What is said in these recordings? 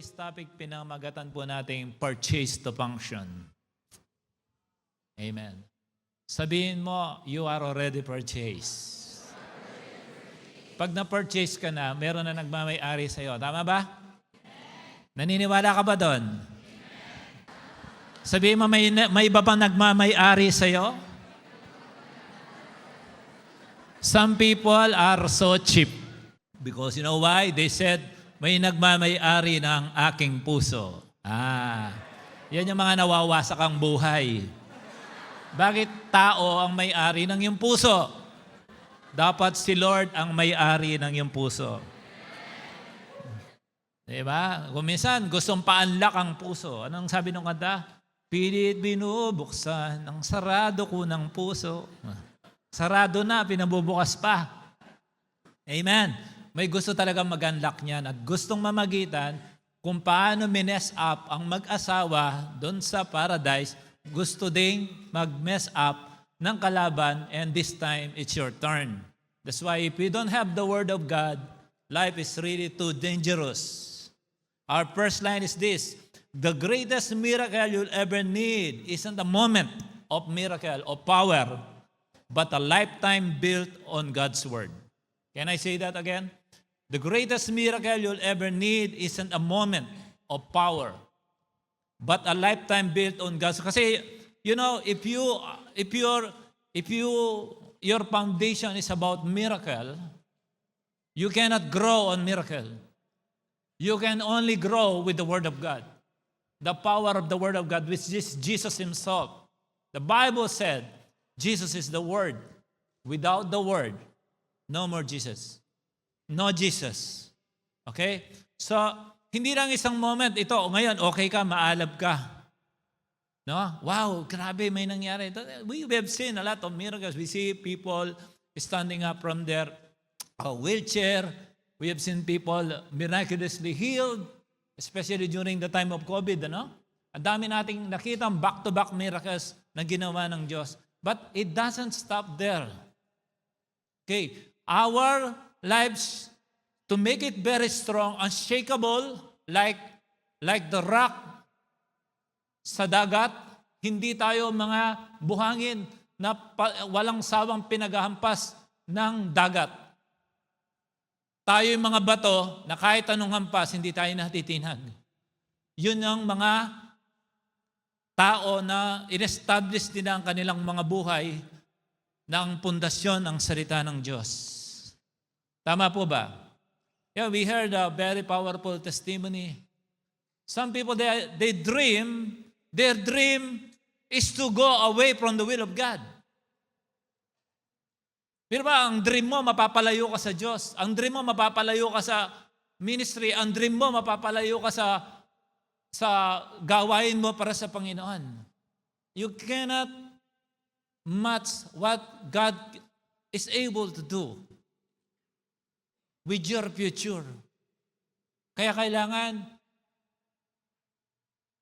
today's topic, pinamagatan po natin purchase to function. Amen. Sabihin mo, you are already purchased. Pag na-purchase ka na, meron na nagmamay-ari sa'yo. Tama ba? Naniniwala ka ba doon? Sabihin mo, may iba pang nagmamay-ari sa'yo? Some people are so cheap. Because you know why? They said, may nagmamay-ari ng aking puso. Yan yung mga nawawasak ang buhay. Bakit tao ang may-ari ng iyong puso? Dapat si Lord ang may-ari ng iyong puso. Diba? Kung minsan, gustong paanlak ang puso. Anong sabi ng kanta? Pilit binubuksan ang sarado ko ng puso. Sarado na, pinabubukas pa. Amen. May gusto talagang mag-unlock niyan at gustong mamagitan kung paano mess up ang mag-asawa doon sa paradise, gusto ding mag-mess up ng kalaban and this time it's your turn. That's why if we don't have the Word of God, life is really too dangerous. Our first line is this: the greatest miracle you'll ever need isn't a moment of miracle or power, but a lifetime built on God's Word. Can I say that again? The greatest miracle you'll ever need isn't a moment of power, but a lifetime built on God's. Kasi, you know, if your foundation is about miracle, you cannot grow on miracle. You can only grow with the Word of God. The power of the Word of God, which is Jesus Himself. The Bible said, Jesus is the Word. Without the Word, no more Jesus. No Jesus. Okay? So, hindi lang isang moment. Ito, ngayon, okay ka, maalab ka. No? Wow, grabe, may nangyari. We have seen a lot of miracles. We see people standing up from their wheelchair. We have seen people miraculously healed, especially during the time of COVID. Ano? Ang dami nating nakita back-to-back miracles na ginawa ng Diyos. But it doesn't stop there. Okay, our lives, to make it very strong, unshakable, like the rock sa dagat, hindi tayo mga buhangin na walang sawang pinaghahampas ng dagat. Tayo yung mga bato na kahit anong hampas, hindi tayo natitinag. Yun ang mga tao na in-establish din ang kanilang mga buhay ng pundasyon ng salita ng Diyos. Tama po ba? Yeah, we heard a very powerful testimony. Some people, they dream, their dream is to go away from the will of God. Pero ba, ang dream mo, mapapalayo ka sa Diyos. Ang dream mo, mapapalayo ka sa ministry. Ang dream mo, mapapalayo ka sa gawain mo para sa Panginoon. You cannot match what God is able to do with your future. Kaya kailangan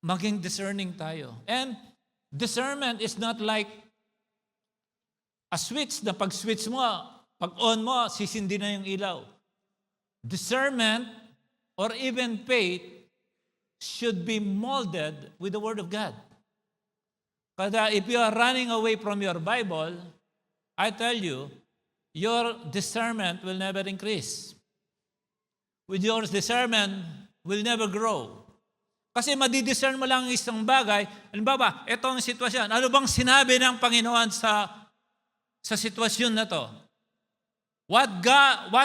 maging discerning tayo. And discernment is not like a switch na pag-switch mo, pag-on mo, sisindi na yung ilaw. Discernment or even faith should be molded with the Word of God. Kada if you are running away from your Bible, I tell you, your discernment will never increase. With your discernment will never grow. Kasi madidiscern mo lang isang bagay. Halimbawa, itong sitwasyon. Ano bang sinabi ng Panginoon sa sitwasyon na to? What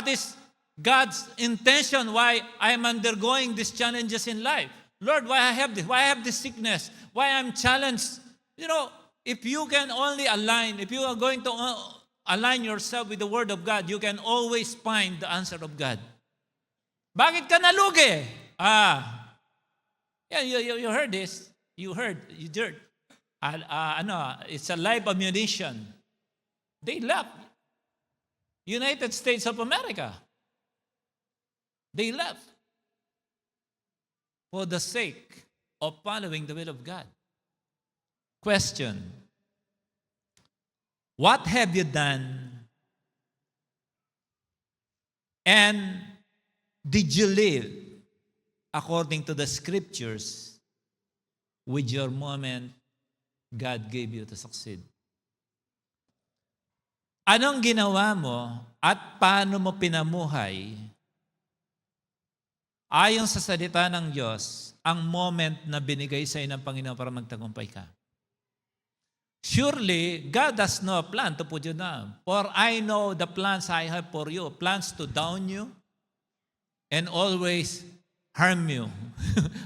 is God's intention why I'm undergoing these challenges in life? Lord, why I have this? Why I have this sickness? Why I'm challenged? You know, if you can only align, if you are going to align yourself with the Word of God, you can always find the answer of God. Bakit ka nalugi? Yeah, you heard this. You heard. It's a live ammunition. They left. United States of America. They left for the sake of following the will of God. Question. What have you done? And did you live according to the scriptures, with your moment, God gave you to succeed. Anong ginawa mo at paano mo pinamuhay ayon sa salita ng Diyos ang moment na binigay sa iyo ng Panginoon para magtagumpay ka? Surely, God has no plan to put you down. For I know the plans I have for you, plans to down you and always harm you.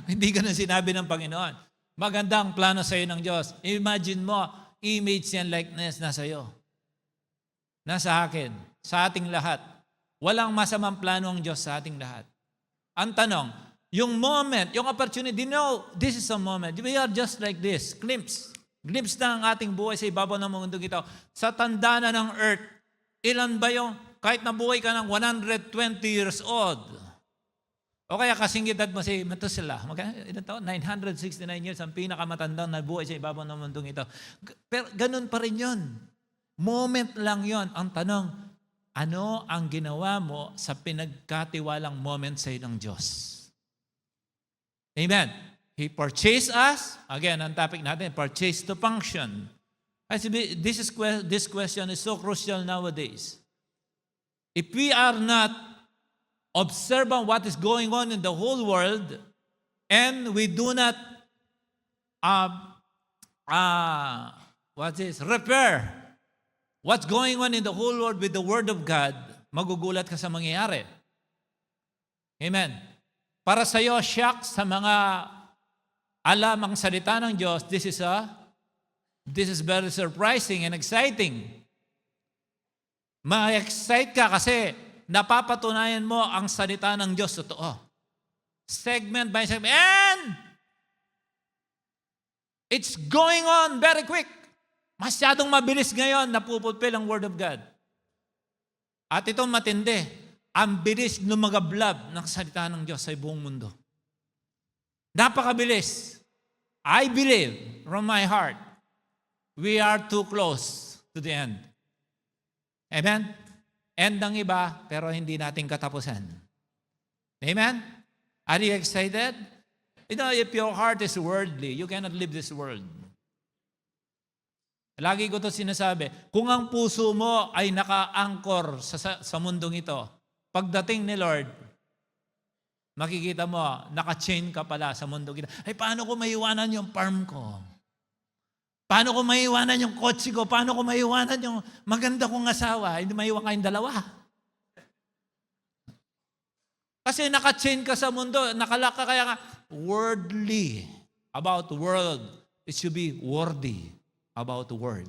Hindi ganun sinabi ng Panginoon. Magandang plano sa iyo ng Diyos. Imagine mo, image and likeness nasa iyo. Nasa akin, sa ating lahat. Walang masamang plano ang Diyos sa ating lahat. Ang tanong, yung moment, yung opportunity, this is a moment. We are just like this, glimpse. Glimpse na ang ating buhay sa ibabaw ng mundong ito. Sa tanda na ng earth, ilan ba yung, kahit nabuhay ka ng 120 years old, o kaya kasing edad mo si Methuselah, ilan taon? 969 years, ang pinakamatandang nabuhay sa ibabaw ng mundong ito. Pero ganun pa rin yun. Moment lang yon. Ang tanong, ano ang ginawa mo sa pinagkatiwalang moment sa iyo ng Diyos? Amen. He purchased us. Again, ang topic natin, purchase to function. This question is so crucial nowadays. If we are not observant what is going on in the whole world, and we do not repair what's going on in the whole world with the Word of God, magugulat ka sa mangyayari. Amen. Para sa iyo, shock sa mga alam ang salita ng Diyos, this is very surprising and exciting. Ma-excite ka kasi napapatunayan mo ang salita ng Diyos totoo. Segment by segment. And it's going on very quick. Masyadong mabilis ngayon na pupulpil ang Word of God. At ito matindi. Ang bilis lumagablab ng salita ng Diyos sa buong mundo. Napakabilis. I believe from my heart, we are too close to the end. Amen? End ng iba, pero hindi natin katapusan. Amen? Are you excited? You know, if your heart is worldly, you cannot live this world. Lagi ko ito sinasabi, kung ang puso mo ay naka-anchor sa mundong ito, pagdating ni Lord, makikita mo, naka-chain ka pala sa mundong ito. Ay, paano ko maiwanan yung farm ko? Paano ko maiwanan yung kotse ko? Paano ko maiwanan yung maganda kong asawa? Hindi maiwan kayong dalawa. Kasi naka-chain ka sa mundo, nakalaka kaya nga, worldly about the world. It should be worthy about the Word.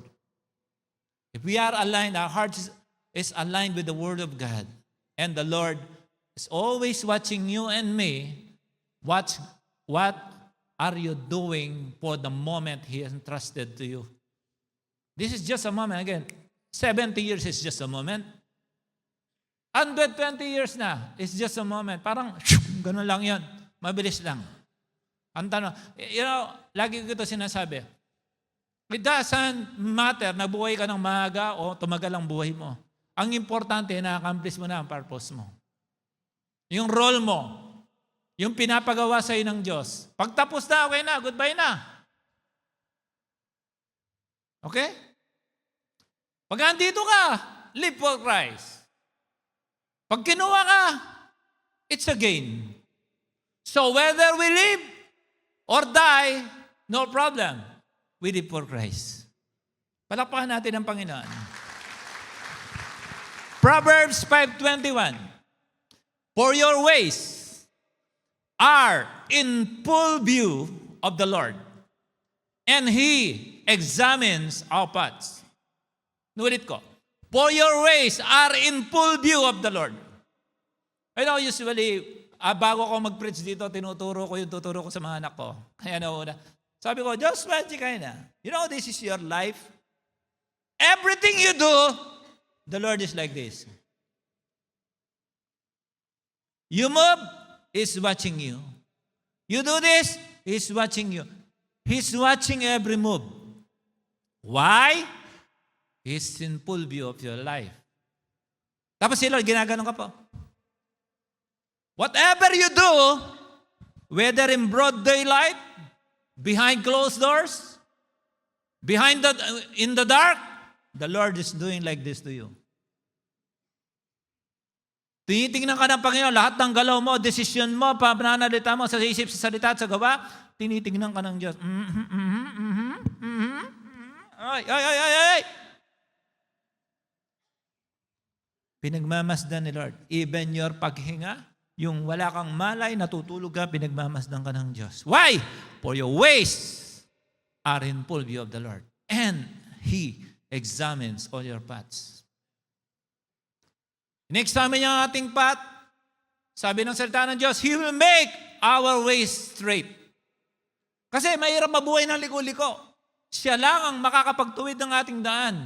If we are aligned, our heart is aligned with the Word of God, and the Lord is always watching you and me, what are you doing for the moment He entrusted to you? This is just a moment. Again, 70 years is just a moment. 120 years na, it's just a moment. Parang, ganun lang yun. Mabilis lang. Ang tanong, lagi ko ito sinasabi, it doesn't matter na buhay ka ng maaga o tumagal ang buhay mo. Ang importante, na-accomplish mo na ang purpose mo. Yung role mo, yung pinapagawa sa iyo ng Diyos. Pagtapos na, okay na, goodbye na. Okay? Pag andito ka, live for Christ. Pag kinuha ka, it's a gain. So whether we live or die, no problem. We live for Christ. Palakpakan natin ang Panginoon. Proverbs 5:21. For your ways are in full view of the Lord, and He examines our paths. Nulit ko. For your ways are in full view of the Lord. I know usually, bago ako mag-preach dito, tuturo ko sa mga anak ko. Kaya nauna. Sabi ko, just magic na. You know, this is your life. Everything you do, the Lord is like this. You move, He's watching you. You do this, He's watching you. He's watching every move. Why? He's in full view of your life. Tapos si Lord, ginaganon ka po. Whatever you do, whether in broad daylight, behind closed doors, in the dark, the Lord is doing like this to you. Tinitingnan ka ng Panginoon, lahat ng galaw mo, desisyon mo, pananalita mo, sa isip, sa salita at sa gawa, tinitingnan ka ng Diyos. Ay. Pinagmamasdan ni Lord. Even your paghinga, yung wala kang malay, natutulog ka, pinagmamasdan ka ng Diyos. Why? For your ways are in full view of the Lord. And He examines all your paths. In-examine niya ang ating path. Sabi ng salita ng Diyos, He will make our ways straight. Kasi mahirap mabuhay ng liko-liko. Siya lang ang makakapagtuwid ng ating daan.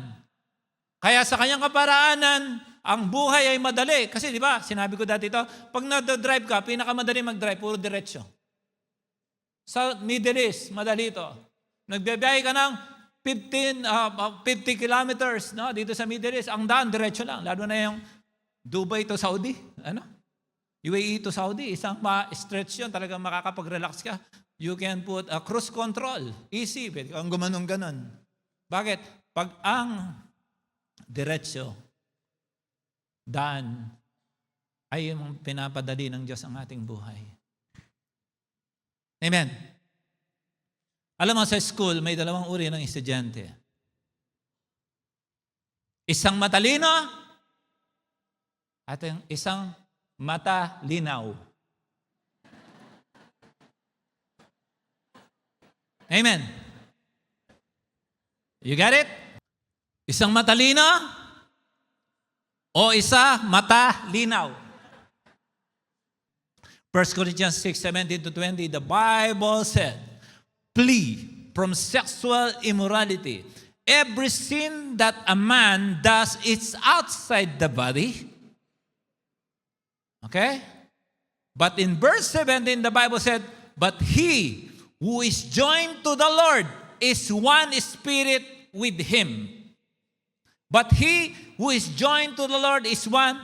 Kaya sa kanyang kaparaanan, ang buhay ay madali. Kasi di ba, sinabi ko dati ito, pag nag-drive ka, pinakamadali mag-drive, puro diretsyo. Sa Middle East, madali ito. Nagbibiyahe ka ng 50 kilometers dito sa Middle East. Ang daan, diretsyo lang. Lalo na yung Dubai to Saudi. UAE to Saudi. Isang ma-stretch yun. Talagang makakapag-relax ka. You can put a cruise control. Easy. Ang gumanong-ganon. Bakit? Pag ang diretsyo, daan, ay yung pinapadali ng Diyos ang ating buhay. Amen. Alam mo, sa school, may dalawang uri ng estudyante. Isang matalino at isang matalinaw. Amen. You got it? Isang matalino o isa matalinaw. 1 Corinthians 6:17-20, the Bible said, flee from sexual immorality. Every sin that a man does is outside the body. Okay? But in verse 17, the Bible said, but he who is joined to the Lord is one spirit with Him. But he who is joined to the Lord is one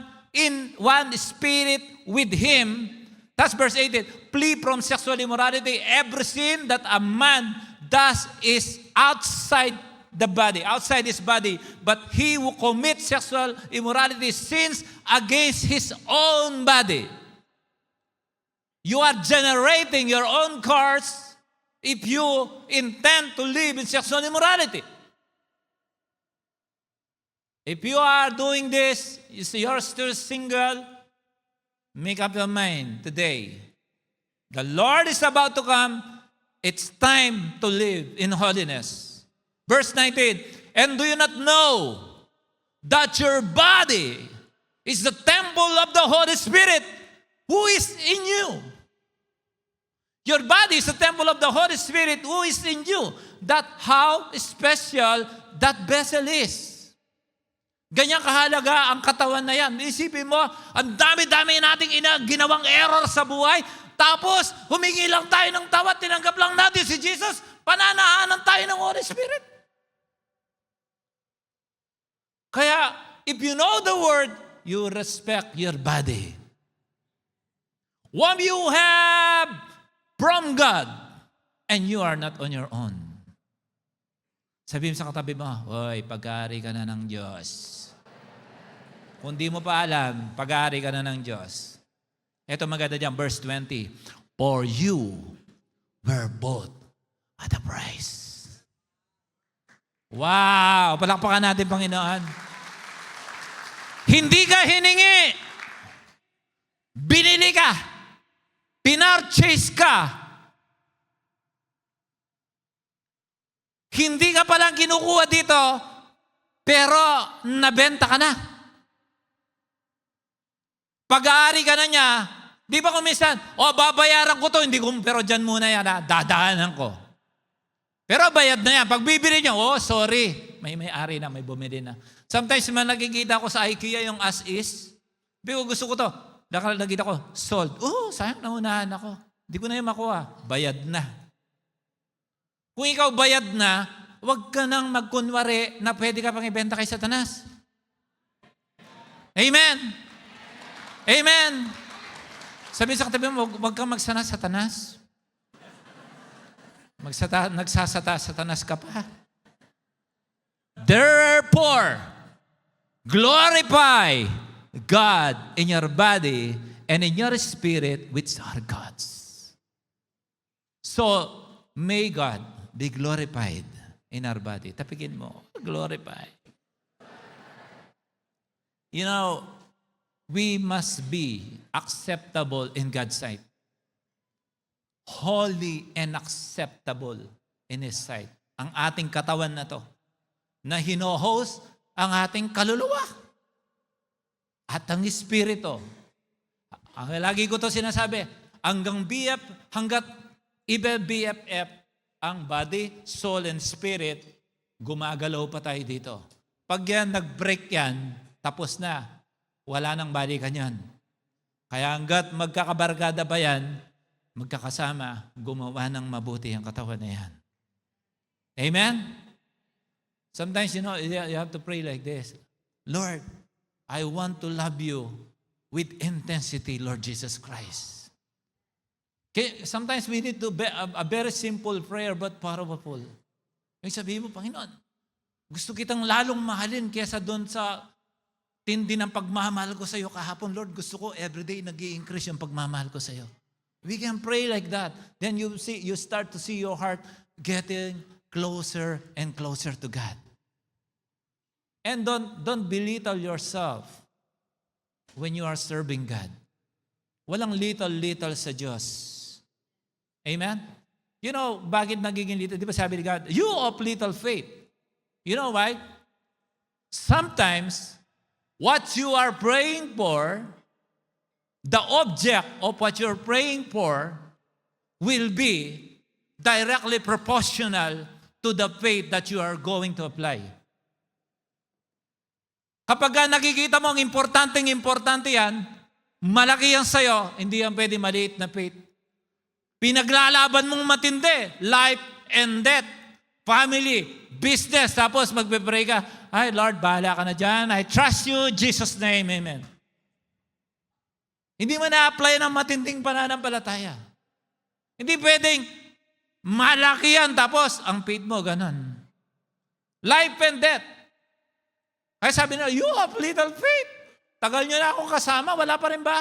spirit with Him. That's verse 18. Flee from sexual immorality. Every sin that a man does is outside the body, outside his body. But he who commits sexual immorality sins against his own body. You are generating your own curse if you intend to live in sexual immorality. If you are doing this, you're still single, make up your mind today. The Lord is about to come. It's time to live in holiness. Verse 19, and do you not know that your body is the temple of the Holy Spirit who is in you? Your body is the temple of the Holy Spirit who is in you. That how special that vessel is. Ganyan kahalaga ang katawan na yan. Isipin mo, ang dami-dami nating ginawang error sa buhay, tapos humingi lang tayo ng tawad, tinanggap lang natin si Jesus, pananahanan tayo ng Holy Spirit. Kaya, if you know the Word, you respect your body. What you have from God, and you are not on your own. Sabihin sa katabi mo, hoy, pag-aari ka na ng Diyos. Kung di mo pa alam, pag-aari ka na ng Diyos. Ito maganda dyan, verse 20. For you were bought at a price. Wow! Palakpakan natin, Panginoon. Hindi ka hiningi. Binili ka. Pinurchase ka. Hindi ka palang kinukuha dito, pero nabenta ka na. Pag-aari ka na niya, di ba kung minsan, babayaran ko to, hindi ko, pero dyan muna yan, dadaanan ko. Pero bayad na yan. Pag bibili niya, sorry. May-ari na, may bumili na. Sometimes man nakikita ko sa IKEA yung as is. Gusto ko to. Nakikita ko, sold. Sayang, naunahan ako. Hindi ko na yung makuha. Bayad na. Kung ikaw bayad na, huwag ka nang magkunwari na pwede ka pang ibenta kay Satanas. Amen. Amen. Sabi sa katabi mo, huwag kang magsana satanas. Nagsasata-satanas ka pa. Therefore, glorify God in your body and in your spirit, which are God's. So, may God be glorified in our body. Tapikin mo, glorify. You know, we must be acceptable in God's sight. Holy and acceptable in His sight. Ang ating katawan na to, na hino-host ang ating kaluluwa at ang espiritu. Ang lagi ko to sinasabi, hanggat BFF ang body, soul, and spirit, gumagalaw pa tayo dito. Pag yan, nag-break yan, tapos na. Wala nang balikan yan. Kaya hanggat magkakabarkada pa yan, magkakasama, gumawa ng mabuti ang katawan na yan. Amen? Sometimes, you have to pray like this. Lord, I want to love you with intensity, Lord Jesus Christ. Okay, sometimes we need to be a very simple prayer but powerful. Yung sabihin mo, Panginoon, gusto kitang lalong mahalin kaysa doon sa tindi ng pagmamahal ko sa iyo kahapon. Lord, gusto ko everyday nag-i-increase yung pagmamahal ko sa iyo. We can pray like that. Then you start to see your heart getting closer and closer to God. And don't belittle yourself when you are serving God. Walang little sa Diyos. Amen? You know, bakit nagiging little? Di ba sabi ni God, you of little faith. You know why? Sometimes, what you are praying for, the object of what you're praying for will be directly proportional to the faith that you are going to apply. Kapag nakikita mo ang importante yan, malaki yan sa'yo, hindi yan pwede maliit na faith. Pinaglalaban mong matindi, life and death, family, business, tapos magpe-pray ka, ay Lord, bahala ka na dyan, I trust you, in Jesus' name, amen. Hindi mo na-apply ng matinding pananampalataya. Hindi pwedeng malaki yan, tapos ang faith mo, ganun. Life and death. Kaya sabi nila, you have little faith. Tagal nyo na akong kasama, wala pa rin ba?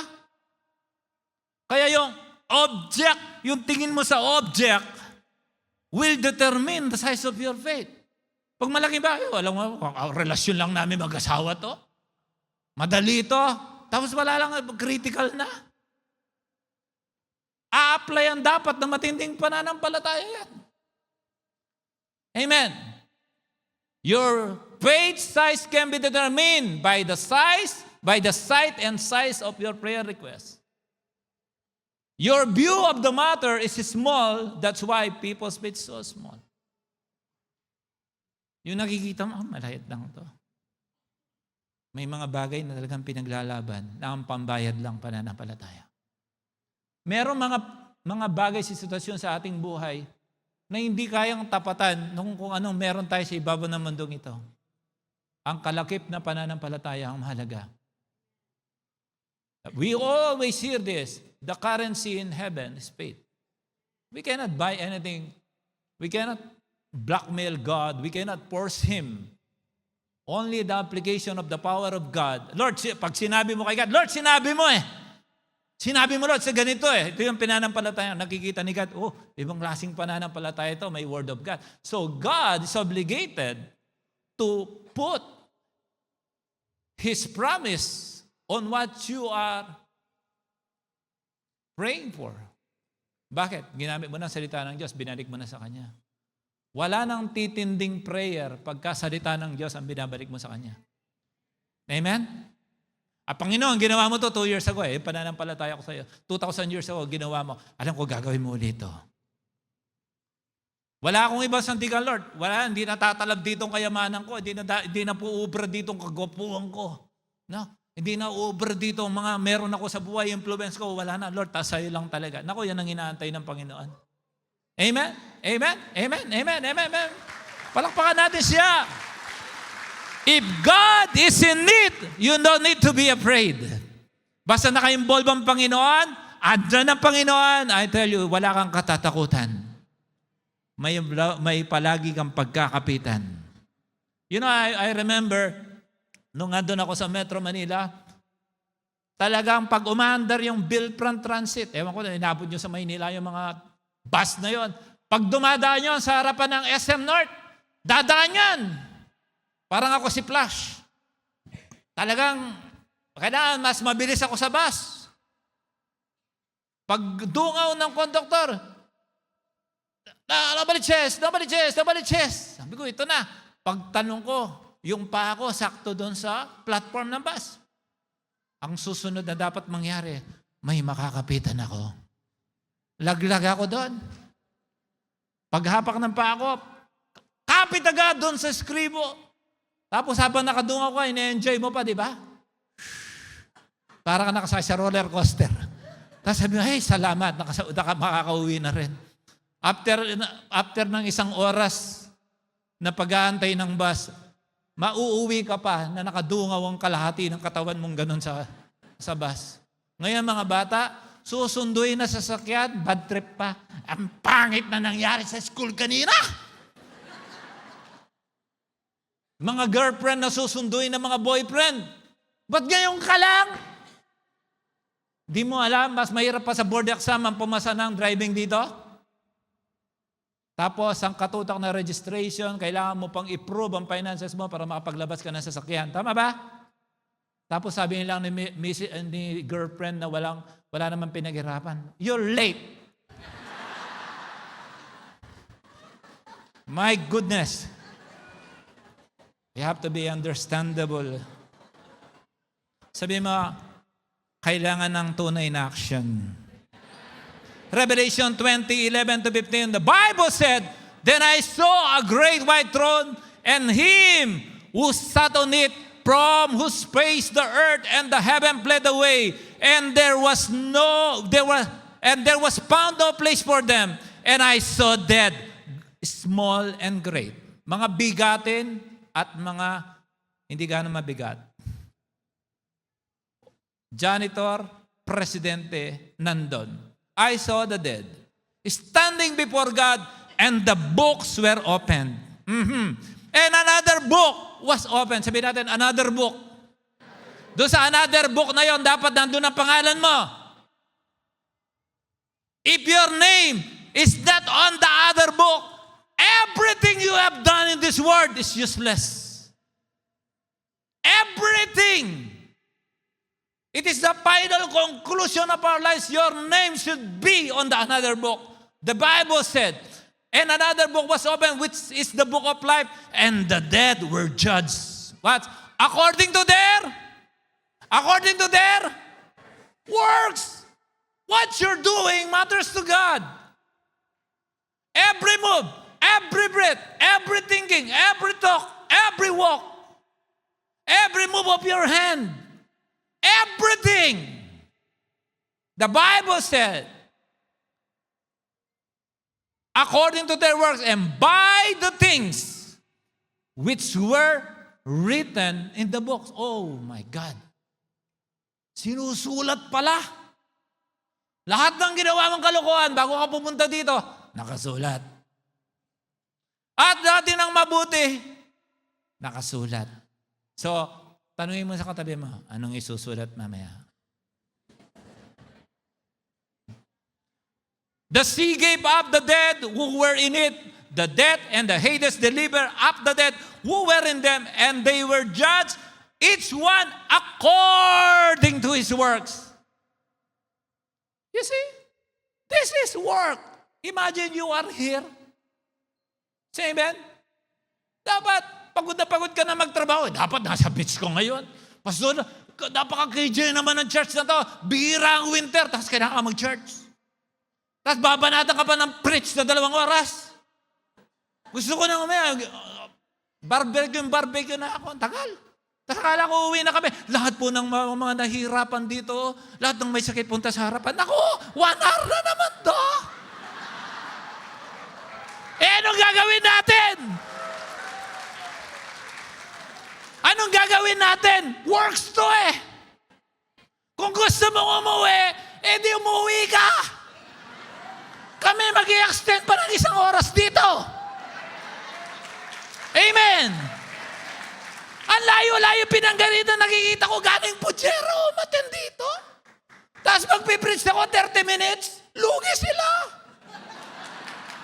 Kaya yung object, yung tingin mo sa object, will determine the size of your faith. Pag malaki ba, alam mo, relasyon lang namin mag-asawa to. Madali to. Tapos wala lang, critical na. A-apply ang dapat na matinding pananampalataya yan. Amen. Your faith size can be determined by the size, by the sight and size of your prayer request. Your view of the matter is small, that's why people's faith is so small. Yung nakikita mo, malayat lang to. May mga bagay na talagang pinaglalaban na ang pambayad lang pananampalataya. Merong mga bagay sa sitwasyon sa ating buhay na hindi kayang tapatan kung anong meron tayo sa ibabaw ng mundong ito. Ang kalakip na pananampalataya ang mahalaga. We always hear this. The currency in heaven is faith. We cannot buy anything. We cannot blackmail God. We cannot force Him. Only the application of the power of God. Lord, pag sinabi mo kay God, Lord, sinabi mo eh. Sinabi mo, Lord, sa ganito eh. Ito yung pananampalataya. Nakikita ni God, oh, ibang klaseng pananampalataya ito, may word of God. So God is obligated to put His promise on what you are praying for. Bakit? Ginamit mo na salita ng Diyos, binalik mo na sa Kanya. Wala nang titinding prayer pagka salita ng Diyos ang binabalik mo sa Kanya. Amen? Panginoon, ginawa mo to 2 years ago eh. Pananampalataya ko sa iyo. 2,000 years ago, ginawa mo. Alam ko, gagawin mo ulit to. Wala akong ibang sandigan, Lord. Wala, hindi natatalab ditong kayamanan ko. Hindi na po ubra ditong kagwapuhan ko. No? Hindi na ubra dito mga meron ako sa buhay, influence ko. Wala na, Lord, sa'yo lang talaga. Naku, yan ang inaantay ng Panginoon. Amen? Amen? Amen? Amen? Amen? Amen? Palakpakan natin siya. If God is in it, you don't need to be afraid. Basta naka-involve ang Panginoon, andyan ang Panginoon, I tell you, wala kang katatakutan. May palagi kang pagkakapitan. You know, I remember, nung andun ako sa Metro Manila, talagang pag umaandar yung Billfront Transit, ewan ko na, inabot nyo sa Maynila yung mga bus na yon. Pag dumadaan yun sa harapan ng SM North, dadaan yan. Parang ako si Flash. Talagang, kailangan mas mabilis ako sa bus. Pag dungaw ng konduktor, nobody chest. Sabi ko, ito na. Pagtanong ko, yung pa ako, sakto doon sa platform ng bus. Ang susunod na dapat mangyari, may makakapitan ako. Laglag ako doon. Paghapak ng pa ako, kapit agad doon sa skribo. Tapos habang nakadungaw ka, ine-enjoy mo pa, di ba? Para ka nakasakay sa roller coaster. Tapos sabi mo, hey, salamat, makakauwi na rin. After ng isang oras na pag-aantay ng bus, mauuwi ka pa na nakadungaw ang kalahati ng katawan mong ganun sa bus. Ngayon mga bata, susunduin na sa sasakyan, bad trip pa. Ang pangit na nangyari sa school kanina. Mga girlfriend na susunduin ng mga boyfriend. Ba't gayon ka lang? Di mo alam, mas mahirap pa sa board exam ang pumasa ng driving dito? Tapos, ang katutak na registration, kailangan mo pang i-prove ang finances mo para makapaglabas ka ng sasakyan. Tama ba? Tapos sabi nilang ni girlfriend na wala naman pinaghirapan. You're late. My goodness. You have to be understandable. Sabi mo, kailangan ng tunay na action. Revelation 20:11-15, the Bible said, then I saw a great white throne and him who sat on it, from whose face the earth and the heaven fled away, and there was found no place for them. And I saw dead, small and great. Mga bigatin at mga hindi gaano mabigat. Janitor, presidente, nandun. I saw the dead, standing before God, and the books were opened. And another book was opened. Sabihin natin, another book. Doon sa another book na yon, dapat nandun ang pangalan mo. If your name is not on the other book, everything you have done in this world is useless. Everything. It is the final conclusion of our lives. Your name should be on the another book. The Bible said, and another book was opened, which is the book of life, and the dead were judged. What? According to their works. What you're doing matters to God. Every move, every breath, every thinking, every talk, every walk, every move of your hand, everything. The Bible said, according to their works, and by the things which were written in the books. Oh my God. Sinusulat pala. Lahat ng ginawa mong kalokohan bago ka pumunta dito, nakasulat. At dati ng mabuti, nakasulat. So, tanungin mo sa katabi mo, anong isusulat mamaya? The sea gave up the dead who were in it. The dead and the Hades delivered up the dead who were in them, and they were judged, each one according to his works. You see? This is work. Imagine you are here. Say amen? Dapat, pagod ka na magtrabaho. Dapat nasa beach ko ngayon. Pastor, napaka-KJ naman ng church na to. Bihira ang winter, tapos kailangan ka mag-church. Tapos babanatan ka pa ng preach na 2 oras. Gusto ko na umaya, barbecue na ako. Ang tagal. Tapos akala ko uwi na kami. Lahat po ng mga nahihirapan dito, lahat ng may sakit punta sa harapan. Naku, 1 hour na naman to. Anong gagawin natin? Anong gagawin natin? Works to eh. Kung gusto mong umuwi, di umuwi ka. Kami mag-i-extend pa ng 1 oras dito. Amen. Ang layo-layo pinangganito, nakikita ko galing Pujero, matindi dito. Tapos magpipreach ako 30 minutes, lugi sila.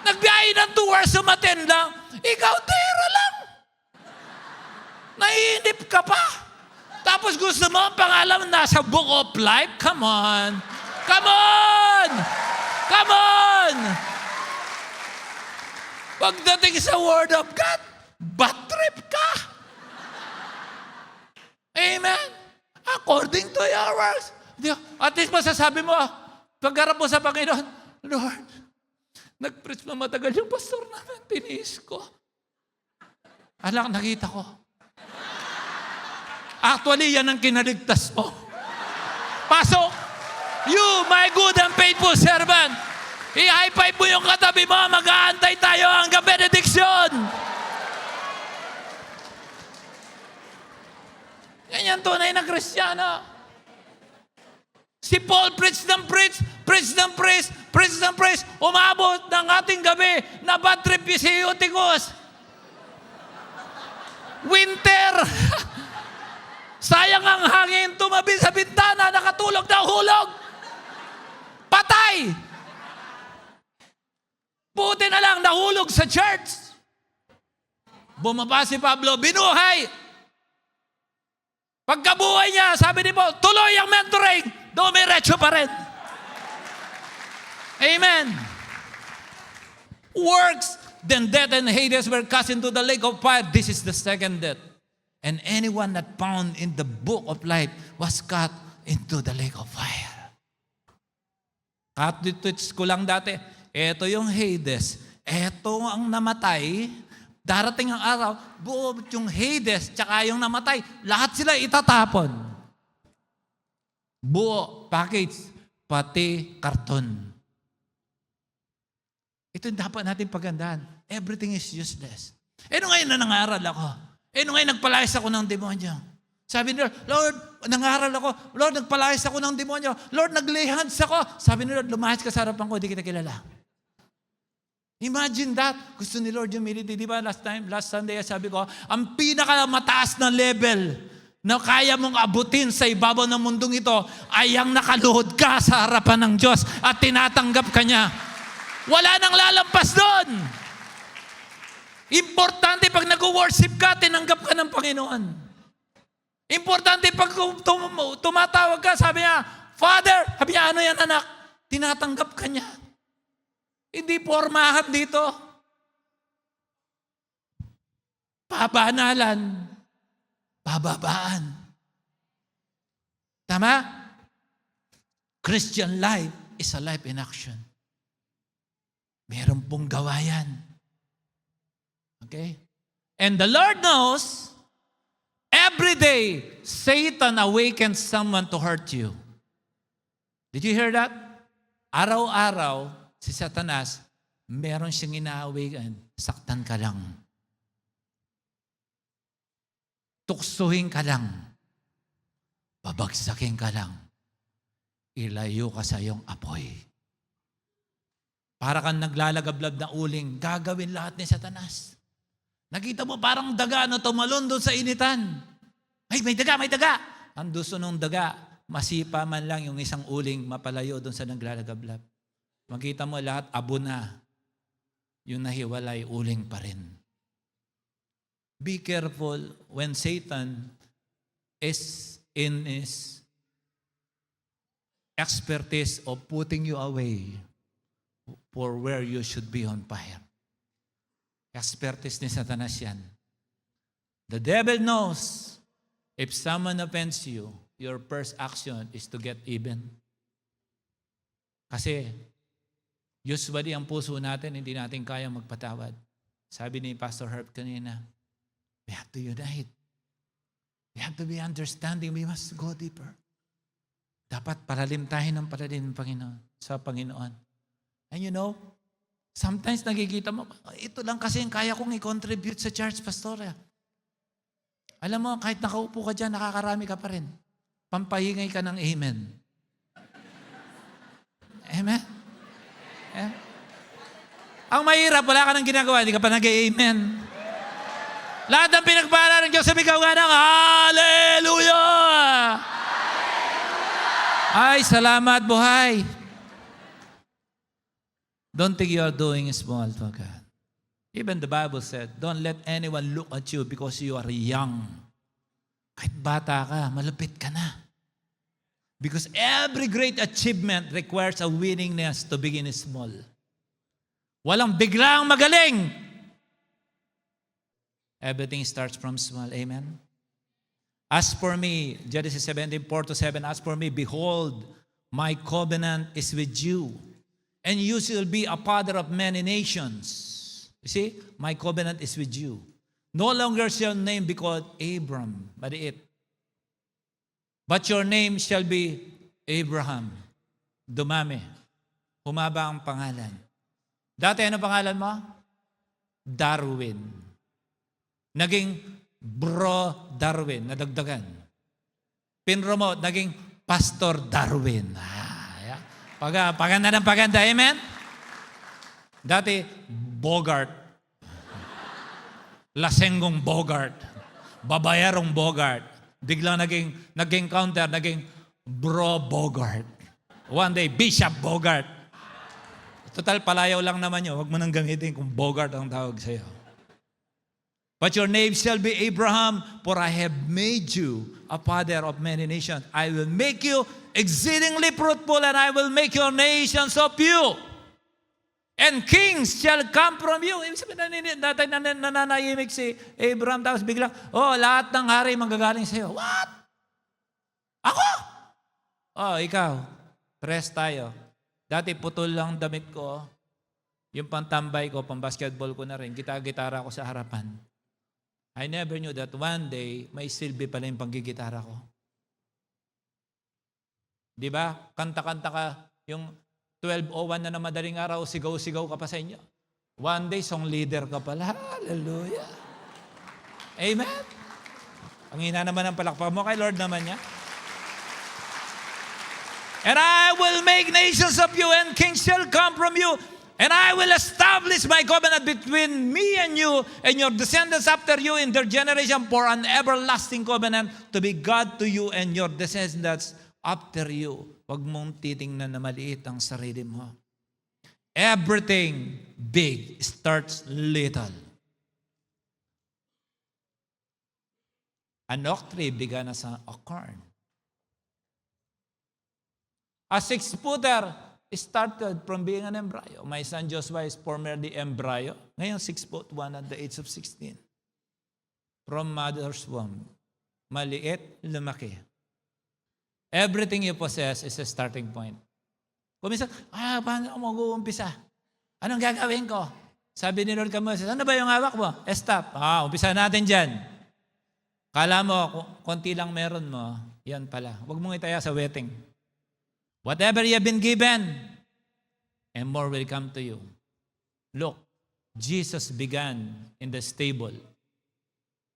Nagbiyahe ng 2 hours, umaten lang. Ikaw, tira lang. Naiinip ka pa. Tapos gusto mo ang pangalan nasa Book of Life? Come on. Come on! Come on! Pagdating sa Word of God, bad trip ka. Amen? According to your works. At least masasabi mo, pagharap mo sa Panginoon, Lord, nag-preach na matagal yung pastor namin, tiniis ko. Alam, nakita ko. Actually, yan ang kinaligtas mo. Pasok! You, my good and faithful servant, i-high five mo yung katabi mo, mag-aantay tayo hanggang benediction. Yan yung tunay na Kristiyano. Si Paul preach ng preach, preach ng praise, preach ng praise, umabot ng ating gabi na bad trip si Eutychus. Winter. Sayang ang hangin, tumabi sa bintana, nakatulog na hulog. Patay. Buti na lang, nahulog sa church. Bumaba si Pablo, binuhay. Pagkabuhay niya, sabi ni Paul, tuloy ang mentoring, dumiretso pa rin. Amen. Works, then death and Hades were cast into the lake of fire. This is the second death. And anyone that found in the book of life was cast into the lake of fire. At-tweets ko lang dati, ito yung Hades, ito ang namatay, darating ang araw, buo yung Hades, tsaka yung namatay, lahat sila itatapon. Buo, package, pati karton. Ito yung dapat natin pagandaan. Everything is useless. Ngayon na nangaral ako. Ngayon nagpalayas ako ng demonyo. Sabi nila, Lord, nangaral ako. Lord, nagpalayas ako ng demonyo. Lord, nag-lay hands ako. Sabi nila, Lord, lumahas ka sa harapan ko, di kita kilala. Imagine that. Gusto ni Lord humility. Di ba last Sunday, sabi ko, ang pinakamataas na level na kaya mong abutin sa ibabaw ng mundong ito ay ang nakaluhod ka sa harapan ng Diyos at tinatanggap ka niya. Wala nang lalampas doon. Importante pag nag-worship ka, tinanggap ka ng Panginoon. Importante pag tumatawag ka, sabi niya, Father, sabi niya, ano yan anak? Tinatanggap ka niya. Hindi pormahan dito. Pabanalan. Pababaan. Tama? Christian life is a life in action. Meron pong gawa yan. Okay? And the Lord knows, every day, Satan awakens someone to hurt you. Did you hear that? Araw-araw, si Satanas, meron siyang inaawaken, saktan ka lang. Tuksuhin ka lang. Babagsakin ka lang. Ilayo ka sa iyong apoy. Para kang naglalagablab na uling, gagawin lahat ni Satanas. Nakita mo parang daga na tumalon doon sa initan. Ay, may daga, may daga. Ang gusto nung daga, masipa man lang yung isang uling, mapalayo doon sa naglalagablab. Makita mo lahat, abo na. Yung nahiwalay, uling pa rin. Be careful when Satan is in his expertise of putting you away for where you should be on fire. Expertise ni Satanas yan. The devil knows if someone offends you, your first action is to get even. Kasi usually ang puso natin, hindi natin kaya magpatawad. Sabi ni Pastor Herb kanina, we have to unite. We have to be understanding. We must go deeper. Dapat palalim tayo ng palalim ng Panginoon, sa Panginoon. And you know, sometimes nakikita mo, ito lang kasi yung kaya kong i-contribute sa church, Pastor. Alam mo, kahit nakaupo ka dyan, nakakarami ka pa rin. Pampahingay ka ng amen. Amen? Amen? Ang mahirap, wala ka nang ginagawa, hindi ka pa nag-amen. Lahat ng pinagpala ng Diyos, sabigaw nga ng Hallelujah! Ay, salamat buhay. Don't think you are doing small for God. Even the Bible said, don't let anyone look at you because you are young. Kahit bata ka, malapit ka na. Because every great achievement requires a willingness to begin small. Walang biglang magaling. Everything starts from small. Amen? As for me, Genesis 17:4-7, as for me, behold, my covenant is with you, and you shall be a father of many nations. You see, my covenant is with you. No longer shall your name be called Abram, but your name shall be Abraham. Dumami. Humaba ang pangalan. Dati ano pangalan mo? Darwin. Naging Bro Darwin, nadagdagan. Pinromote, naging Pastor Darwin. Yeah. Paganda ng paganda, amen? Dati, Bogart. Lasenggong Bogart. Babayarong Bogart. Biglang naging counter, naging Bro Bogart. One day, Bishop Bogart. Total, palayaw lang naman yun. Huwag mo nang gamitin kung Bogart ang tawag sa'yo. But your name shall be Abraham, for I have made you a father of many nations. I will make you exceedingly fruitful, and I will make your nations of you. And kings shall come from you. Ibig sabihin, dati nananahimik si Abraham, tapos biglang, lahat ng hari manggagaling sa iyo. What? Ako? Ikaw. Press tayo. Dati putol lang damit ko. Yung pantambay ko, pang-basketball ko na rin. Gitara ko sa harapan. I never knew that one day, may silbi pala yung panggigitara ko. Di ba? Kanta-kanta ka, yung 12:01 na madaling araw, sigaw-sigaw ka pa sa inyo. One day, song leader ka pala. Hallelujah. Amen? Ang hina naman ang palakpak mo kay Lord naman niya. And I will make nations of you, and kings shall come from you. And I will establish my covenant between me and you and your descendants after you in their generation for an everlasting covenant to be God to you and your descendants after you. Huwag mong titingnan na maliit ang sarili mo. Everything big starts little. An oak tree began as an acorn. A 6-footer started from being an embryo. My son Joshua is formerly embryo. Ngayon, 6'1" at the age of 16. From mother's womb. Maliit, lumaki. Everything you possess is a starting point. Kung minsan, paano ako mag-uumpisa? Anong gagawin ko? Sabi ni Lord kay Moses, ano ba yung hawak mo? Stop. Umpisa natin dyan. Kala mo, konti lang meron mo, yan pala. Huwag mong itaya sa wedding. Whatever you have been given, and more will come to you. Look, Jesus began in the stable.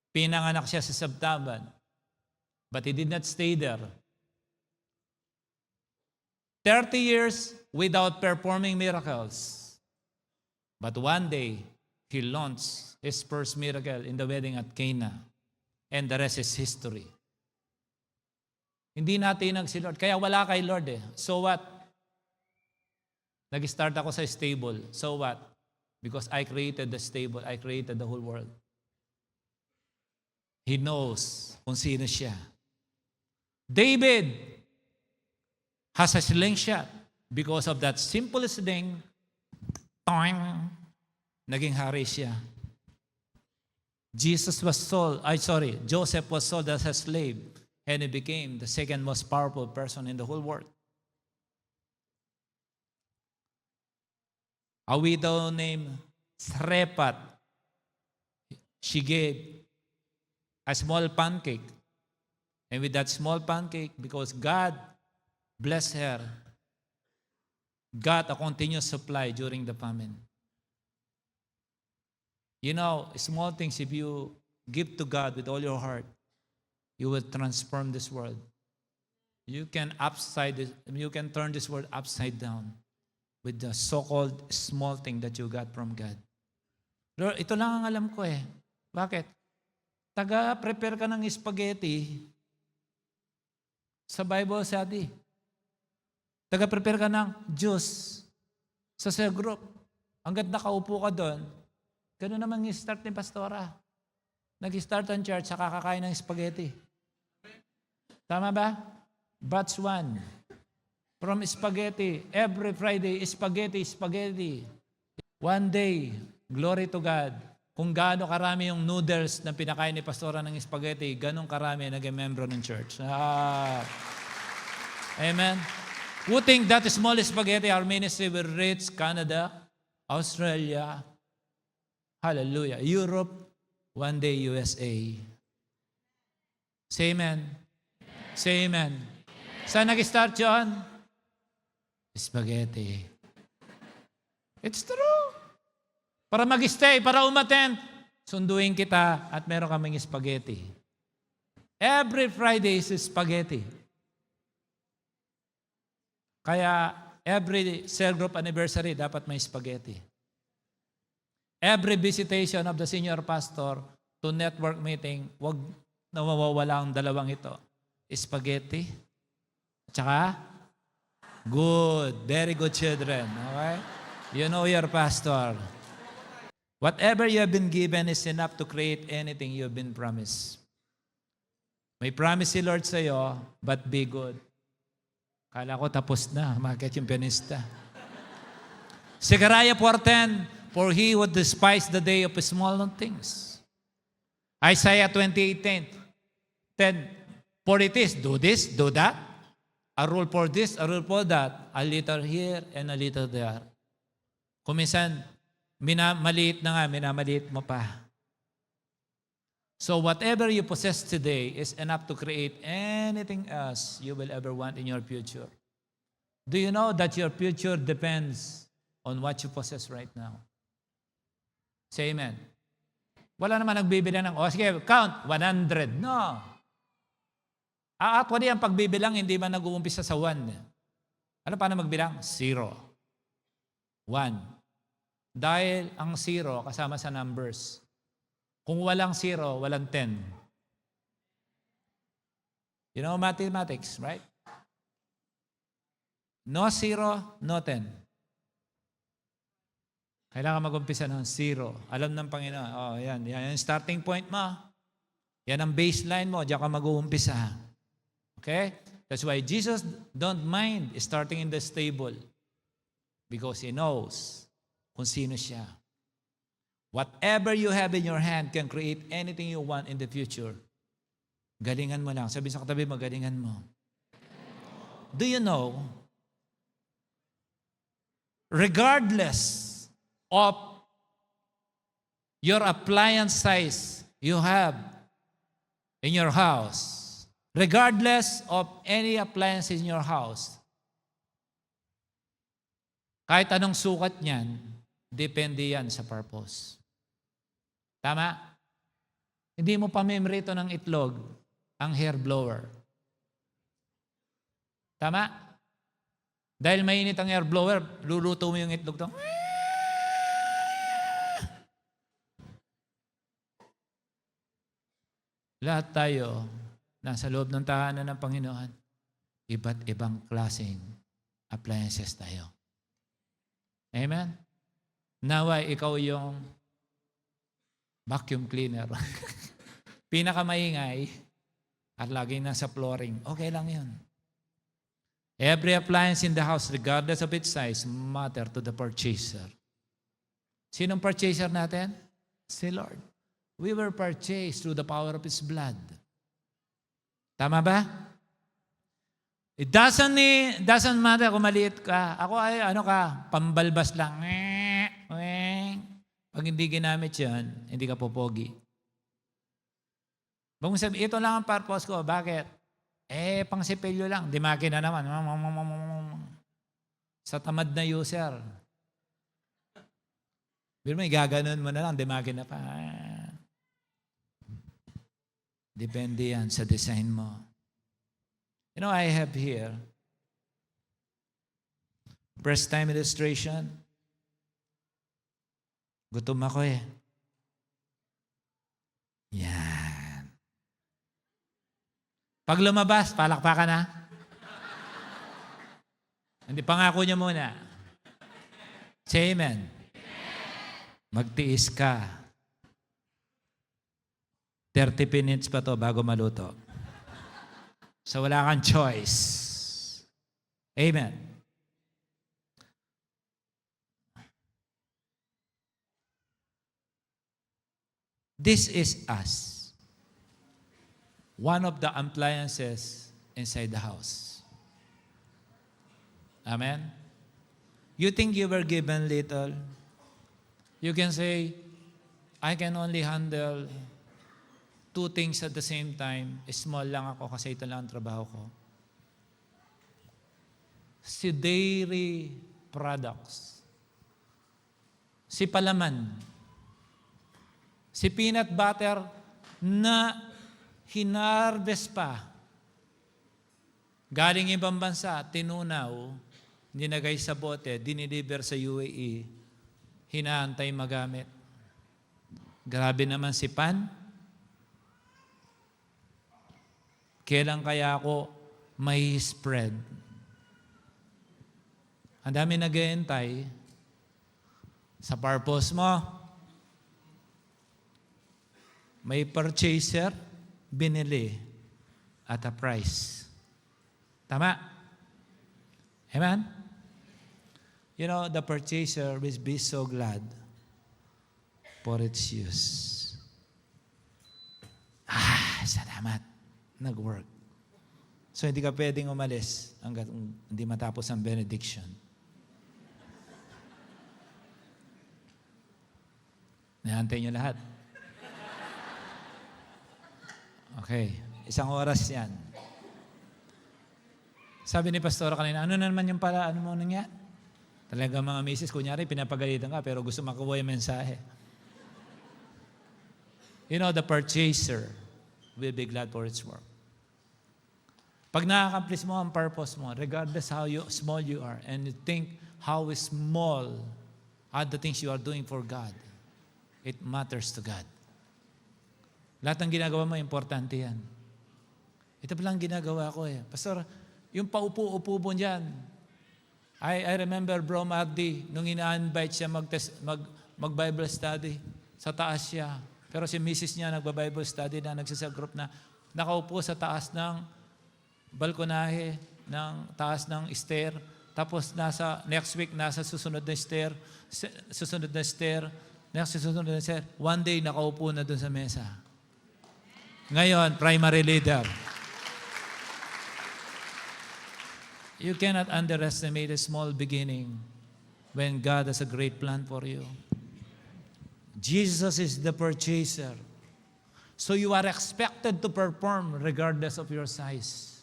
Pinanganak siya sa sabtaban, but he did not stay there. 30 years without performing miracles. But one day, he launched his first miracle in the wedding at Cana. And the rest is history. Hindi natinag si Lord. Kaya wala kay Lord eh. So what? Nag-start ako sa stable. So what? Because I created the stable. I created the whole world. He knows kung sino siya. David has a slingshot. Because of that simple thing, naging hari siya. Joseph was sold as a slave. And he became the second most powerful person in the whole world. A widow named Srepat, she gave a small pancake. And with that small pancake, because God blessed her, got a continuous supply during the famine. You know, small things, if you give to God with all your heart, you will transform this world. You can turn this world upside down. with the so-called small thing that you got from God. Lord, ito lang ang alam ko eh. Bakit? Taga-prepare ka ng spaghetti sa Bible study. Taga-prepare ka ng juice sa cell group. Hanggat nakaupo ka doon, gano'n naman yung start ni Pastora. Nag-start ang church sa kakakain ng spaghetti. Tama ba? Batch 1. From spaghetti. Every Friday, spaghetti, spaghetti. One day, glory to God. Kung gaano karami yung noodles na pinakain ni Pastora ng spaghetti, ganun karami naging membro ng church. Amen. Who think that small spaghetti, our ministry will reach Canada, Australia, hallelujah, Europe, one day USA. Say amen. Say amen. Saan nag-start yun? Spaghetti. It's true. Para mag-stay, para umattend, sunduin kita at meron kaming spaghetti. Every Friday is spaghetti. Kaya every cell group anniversary, dapat may spaghetti. Every visitation of the senior pastor to network meeting, wag na mawawala ang dalawang ito. Spaghetti. Tsaka, good. Very good children. Okay? You know your pastor. Whatever you have been given is enough to create anything you have been promised. May promise si Lord sa'yo, but be good. Kala ko tapos na. Bakit yung pianista? Zechariah 4:10, for he would despise the day of small things. Isaiah 28:10, for it is, do this, do that. A rule for this, a rule for that. A little here and a little there. Kung minsan, maliit na nga, minamaliit mo pa. So whatever you possess today is enough to create anything else you will ever want in your future. Do you know that your future depends on what you possess right now? Say amen. Wala naman nagbibilang ng, sige, count, 100. No. Actually, ang pagbibilang, hindi man nag-uumpisa sa 1. Ano paano magbilang? 0. 1. Dahil ang 0 kasama sa numbers. Kung walang 0, walang 10. You know mathematics, right? No 0, no 10. Kailangan mag-umpisa ng 0. Alam ng Panginoon, yan yung starting point mo. Yan ang baseline mo, diyan ka mag-uumpisa. Okay? That's why Jesus don't mind starting in the stable because He knows kung sino siya. Whatever you have in your hand can create anything you want in the future. Galingan mo lang. Sabi sa katabi mo, galingan mo. Do you know, regardless of your appliance size you have in your house, regardless of any appliance in your house, kahit anong sukat niyan, depende yan sa purpose. Tama? Hindi mo pa memorito ng itlog ang hair blower. Tama? Dahil mainit ang hair blower, luluto mo yung itlog to. Lahat tayo, nasa loob ng tahanan ng Panginoon, iba't ibang klaseng appliances tayo. Amen? Naway, ikaw yung vacuum cleaner. Pinakamaingay at laging nasa flooring. Okay lang yun. Every appliance in the house, regardless of its size, matter to the purchaser. Sinong purchaser natin? Si Lord. We were purchased through the power of His blood. Tama ba? It doesn't matter kung maliit ka. Ako ay pambalbas lang. Pag hindi ginamit yan, hindi ka popogi. Kung sabi, ito lang ang purpose ko. Bakit? Pang sipilyo lang. Di makina naman. Sa tamad na user. Pero may gaganon mo na lang. Di makina pa. Depende yan sa design mo. You know, I have here First time illustration. Gutom ako eh. Yan. Pag lumabas, palakpakan na. Hindi, pangako niya muna. Say amen. Magtiis ka. 30 minutes pa to bago maluto. So wala kang choice. Amen. This is us. One of the appliances inside the house. Amen? You think you were given little? You can say, I can only handle 2 things at the same time. Small lang ako kasi ito lang ang trabaho ko. Si dairy products. Si palaman. Si peanut butter na hinarvest pa. Galing ibang bansa, tinunaw, ninagay sa bote, dinideliver sa UAE, hinaantay magamit. Grabe naman si Pan. Kailan kaya ako may spread? Ang dami nag-iintay sa purpose mo. May purchaser, binili at a price. Tama? Amen? You know, the purchaser will be so glad for its use. Salamat. Nag-work. So, hindi ka pwedeng umalis hanggat hindi matapos ang benediction. Nahantay niyo lahat. Okay. 1 oras yan. Sabi ni Pastora kanina, ano naman yung pala, ano mo nangyari? Talaga mga misis, kunyari, pinapagalitan ka, pero gusto makuha yung mensahe. You know, the purchaser will be glad for its work. Pag nakakamplis mo ang purpose mo, regardless how small you are, and you think how small are the things you are doing for God, it matters to God. Lahat ng ginagawa mo, importante yan. Ito palang ginagawa ko eh. Pastor, yung paupo-upo mo dyan. I remember Bro Magdi, nung ina-invite siya mag-Bible study, sa taas siya. Pero si Mrs. niya nagba-Bible study na nagsasagroup na, nakaupo sa taas ng balkonahe, ng taas ng stair, tapos next week, nasa susunod na stair, one day, nakaupo na doon sa mesa. Ngayon, primary leader. You cannot underestimate a small beginning when God has a great plan for you. Jesus is the purchaser. So you are expected to perform regardless of your size.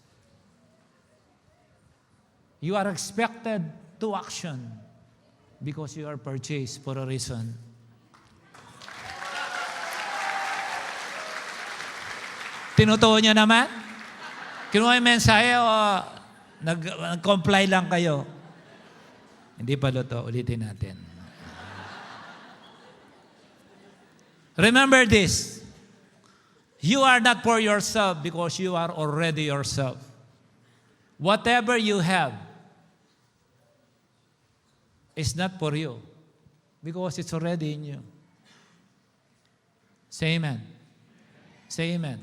You are expected to action because you are purchased for a reason. Tinutuon niyo naman? Kinuha yung mensahe o nag-comply lang kayo? Hindi pa luto. Ulitin natin. Remember this. You are not for yourself because you are already yourself. Whatever you have is not for you because it's already in you. Say amen. Say amen.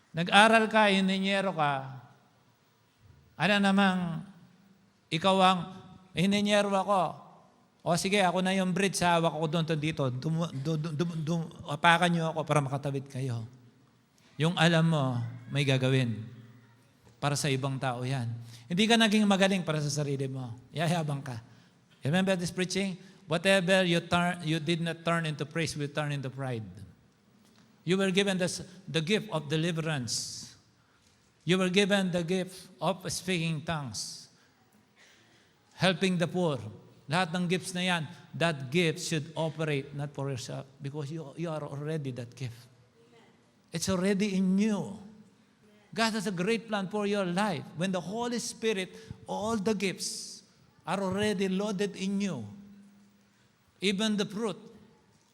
Nag-aral ka, ininyero ka, ano namang, ikaw ang, ininyero ako. O sige, ako na yung bridge, hawak ako doon to dito. Apakan niyo ako para makatawid kayo. Yung alam mo, may gagawin. Para sa ibang tao yan. Hindi ka naging magaling para sa sarili mo. Yayabang ka. Remember this preaching? Whatever you did not turn into praise will turn into pride. You were given the gift of deliverance. You were given the gift of speaking tongues. Helping the poor. Lahat ng gifts na yan, that gift should operate not for yourself because you are already that gift. It's already in you. God has a great plan for your life. When the Holy Spirit, all the gifts are already loaded in you. Even the fruit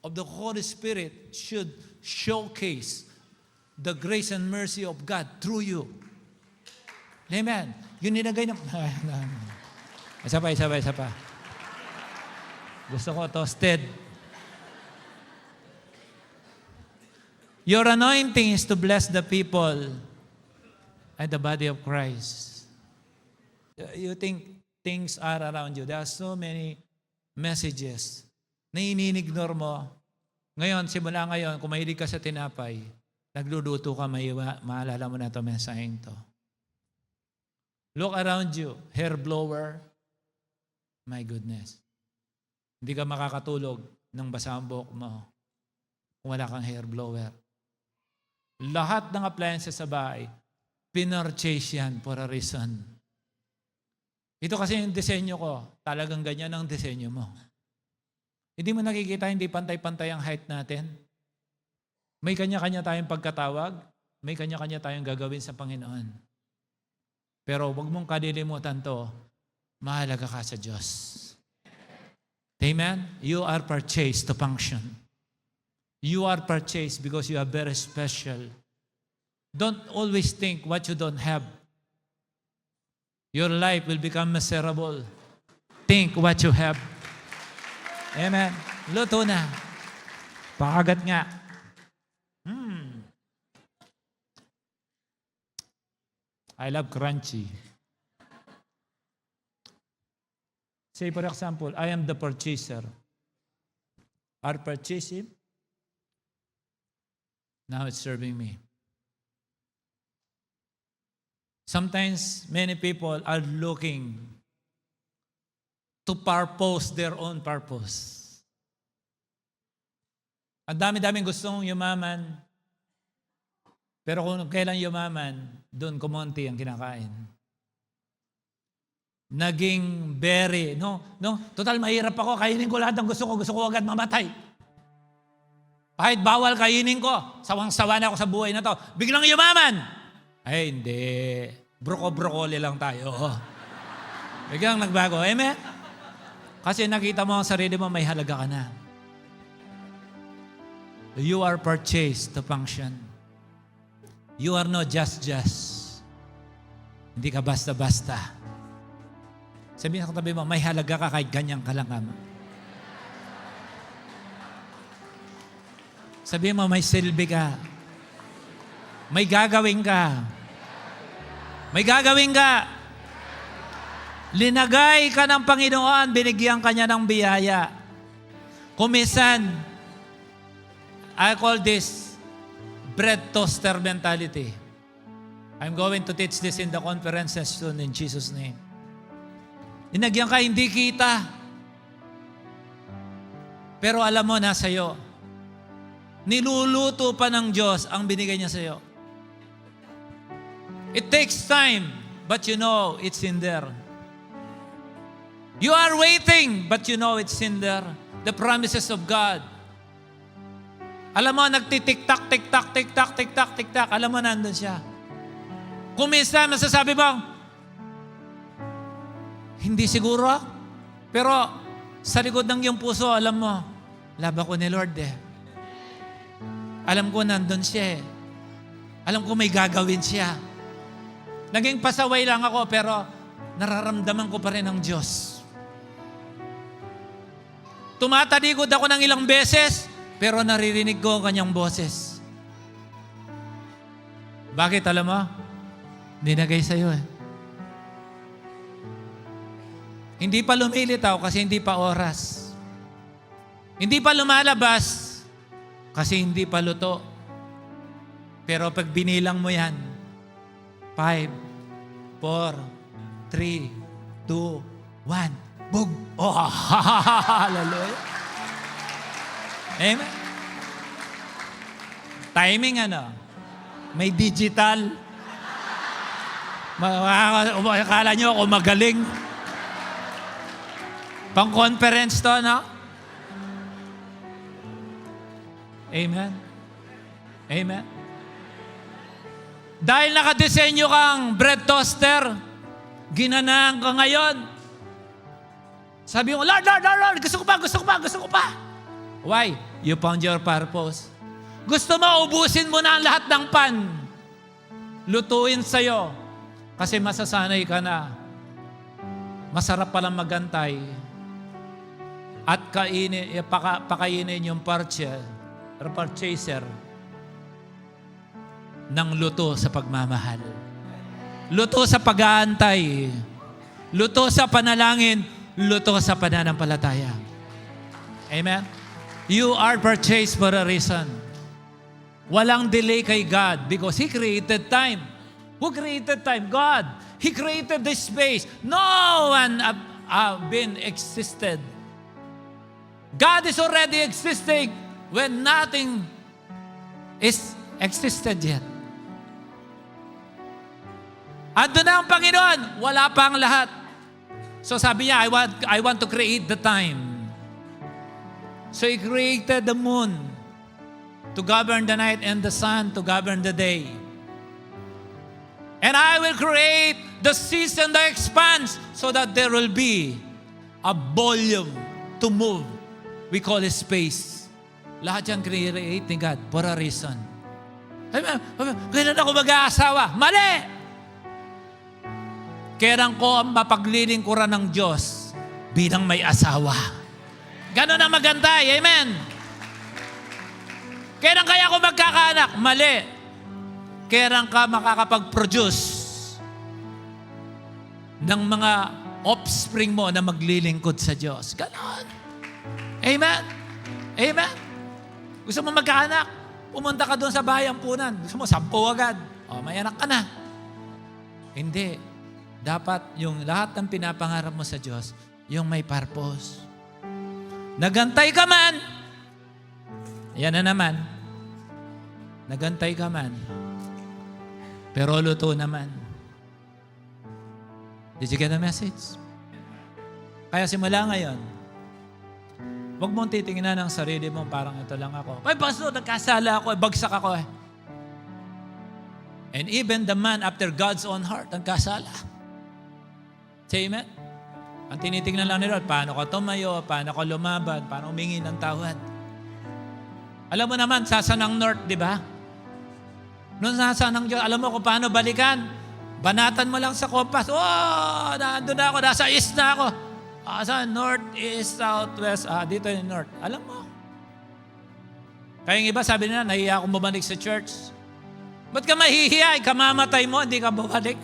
of the Holy Spirit should showcase the grace and mercy of God through you. Amen. Yun nilagay na... Isa pa. Gusto ko toasted. Your anointing is to bless the people and the body of Christ. You think things are around you. There are so many messages na iniignore mo. Ngayon, simula ngayon, kung mahilig ka sa tinapay, nagluluto ka, maalala mo na ito, mensaheng to. Look around you, hair blower, my goodness. Hindi ka makakatulog ng basa ang buhok mo kung wala kang hair blower. Lahat ng appliances sa bahay, pinurchase yan for a reason. Ito kasi yung disenyo ko. Talagang ganyan ang disenyo mo. Hindi mo nakikita, hindi pantay-pantay ang height natin. May kanya-kanya tayong pagkatawag. May kanya-kanya tayong gagawin sa Panginoon. Pero huwag mong kalilimutan to, mahalaga ka sa Diyos. Amen? You are purchased to function. You are purchased because you are very special. Don't always think what you don't have. Your life will become miserable. Think what you have. Amen. Luto na. Pakagat nga. I love crunchy. Say, for example, I am the purchaser. Are purchasing? Now it's serving me. Sometimes many people are looking to purpose their own purpose. Ang dami-daming gustong yumaman, pero kung kailan yumaman, doon kumonti ang kinakain. Naging very, total mahirap ako, kainin ko lahat ng gusto ko agad mamatay. Kahit bawal kainin ko, sawang-sawa na ako sa buhay na to, biglang yumaman. Ay, hindi. Brokoli lang tayo. Biglang nagbago. Amen? Kasi nakita mo ang sarili mo, may halaga ka na. You are purchased to function. You are not just. Hindi ka basta-basta. Sabihin sa katabi mo, may halaga ka kahit ganyan ka lang. Sabihin mo, may silbi ka. May gagawin ka. May gagawin ka. Linagay ka ng Panginoon, binigyan ka niya ng biyaya. Kumisan, I call this bread toaster mentality. I'm going to teach this in the conferences soon in Jesus' name. Linagyan ka, hindi kita. Pero alam mo, nasa iyo. Niluluto pa ng Diyos ang binigay niya sa iyo. It takes time, but you know it's in there. You are waiting, but you know it's in there. The promises of God. Alam mo, nagtitik-tak, tik-tak, tik-tak, tik-tak, tik-tak. Alam mo, nandun siya. Kung minsan, masasabi mo, hindi siguro, pero sa likod ng iyong puso, alam mo, laba ko ni Lord eh. Alam ko, nandun siya eh. Alam ko, may gagawin siya. Naging pasaway lang ako, pero nararamdaman ko pa rin ang Diyos. Tumatalikod ako ng ilang beses, pero naririnig ko ang kanyang boses. Bakit? Alam mo? Dinagay sa'yo eh. Hindi pa lumilitaw kasi hindi pa oras. Hindi pa lumalabas kasi hindi pa luto. Pero pag binilang mo yan, 5, 4, 3, 2, 1, bug! Oh, hallelujah! Amen? Timing ano? May digital. Akala nyo ako magaling. Pang-conference to, no? Amen? Amen? Dahil nakadesenyo kang bread toaster, ginanaan ka ngayon. Sabi mo, Lord, Lord, Lord, Lord, gusto ko pa, gusto ko pa, gusto ko pa. Why? You found your purpose. Gusto mo, ubusin mo na ang lahat ng pan. Lutuin sa'yo. Kasi masasanay ka na. Masarap palang magantay. At pakainin yung purchaser ng luto sa pagmamahal. Luto sa pag-aantay. Luto sa panalangin. Luto sa pananampalataya. Amen? You are purchased for a reason. Walang delay kay God because He created time. Who created time? God. He created this space. No one been existed. God is already existing when nothing is existed yet. Andun na ang Panginoon, wala pa ang lahat. So sabi niya, I want to create the time. So He created the moon to govern the night and the sun to govern the day. And I will create the seas and the expanse so that there will be a volume to move. We call it space. Lahat yan create ni God for a reason. Kailan ako mag-aasawa? Mali! Kailan ko ang mapaglilingkuran ng Diyos bilang may asawa. Ganon ang magantay. Amen? Kailan kaya ako magkakaanak? Mali. Kailan ka makakapag-produce ng mga offspring mo na maglilingkod sa Diyos? Ganon. Amen? Amen? Gusto mo magkaanak? Pumunta ka doon sa bayang punan. Gusto mo 10 agad. O, may anak ka na. Hindi. Dapat yung lahat ng pinapangarap mo sa Diyos, yung may purpose. Nagantay ka man. Yan na naman. Nagantay ka man. Pero luto naman. Did you get the message? Kaya simula ngayon, huwag mong titingnan ang sarili mo parang ito lang ako. Ay, pastor, nagkasala ako, bagsak ako eh. And even the man after God's own heart, nagkasala. Say amen? Ang tinitingnan lang nila, paano ka tumayo, paano ka lumaban, paano humingi ng tawad. Alam mo naman, sasanang North, di ba? Noon sasanang Diyos, alam mo kung paano balikan? Banatan mo lang sa kompas. Oh, nandun na ako, nasa east na ako. Saan? North, east, south, west. Dito yung north. Alam mo. Kaya yung iba, sabi nila, nahihiya akong bumalik sa church. Ba't ka mahihiya? Kamamatay mo, hindi ka bumalik.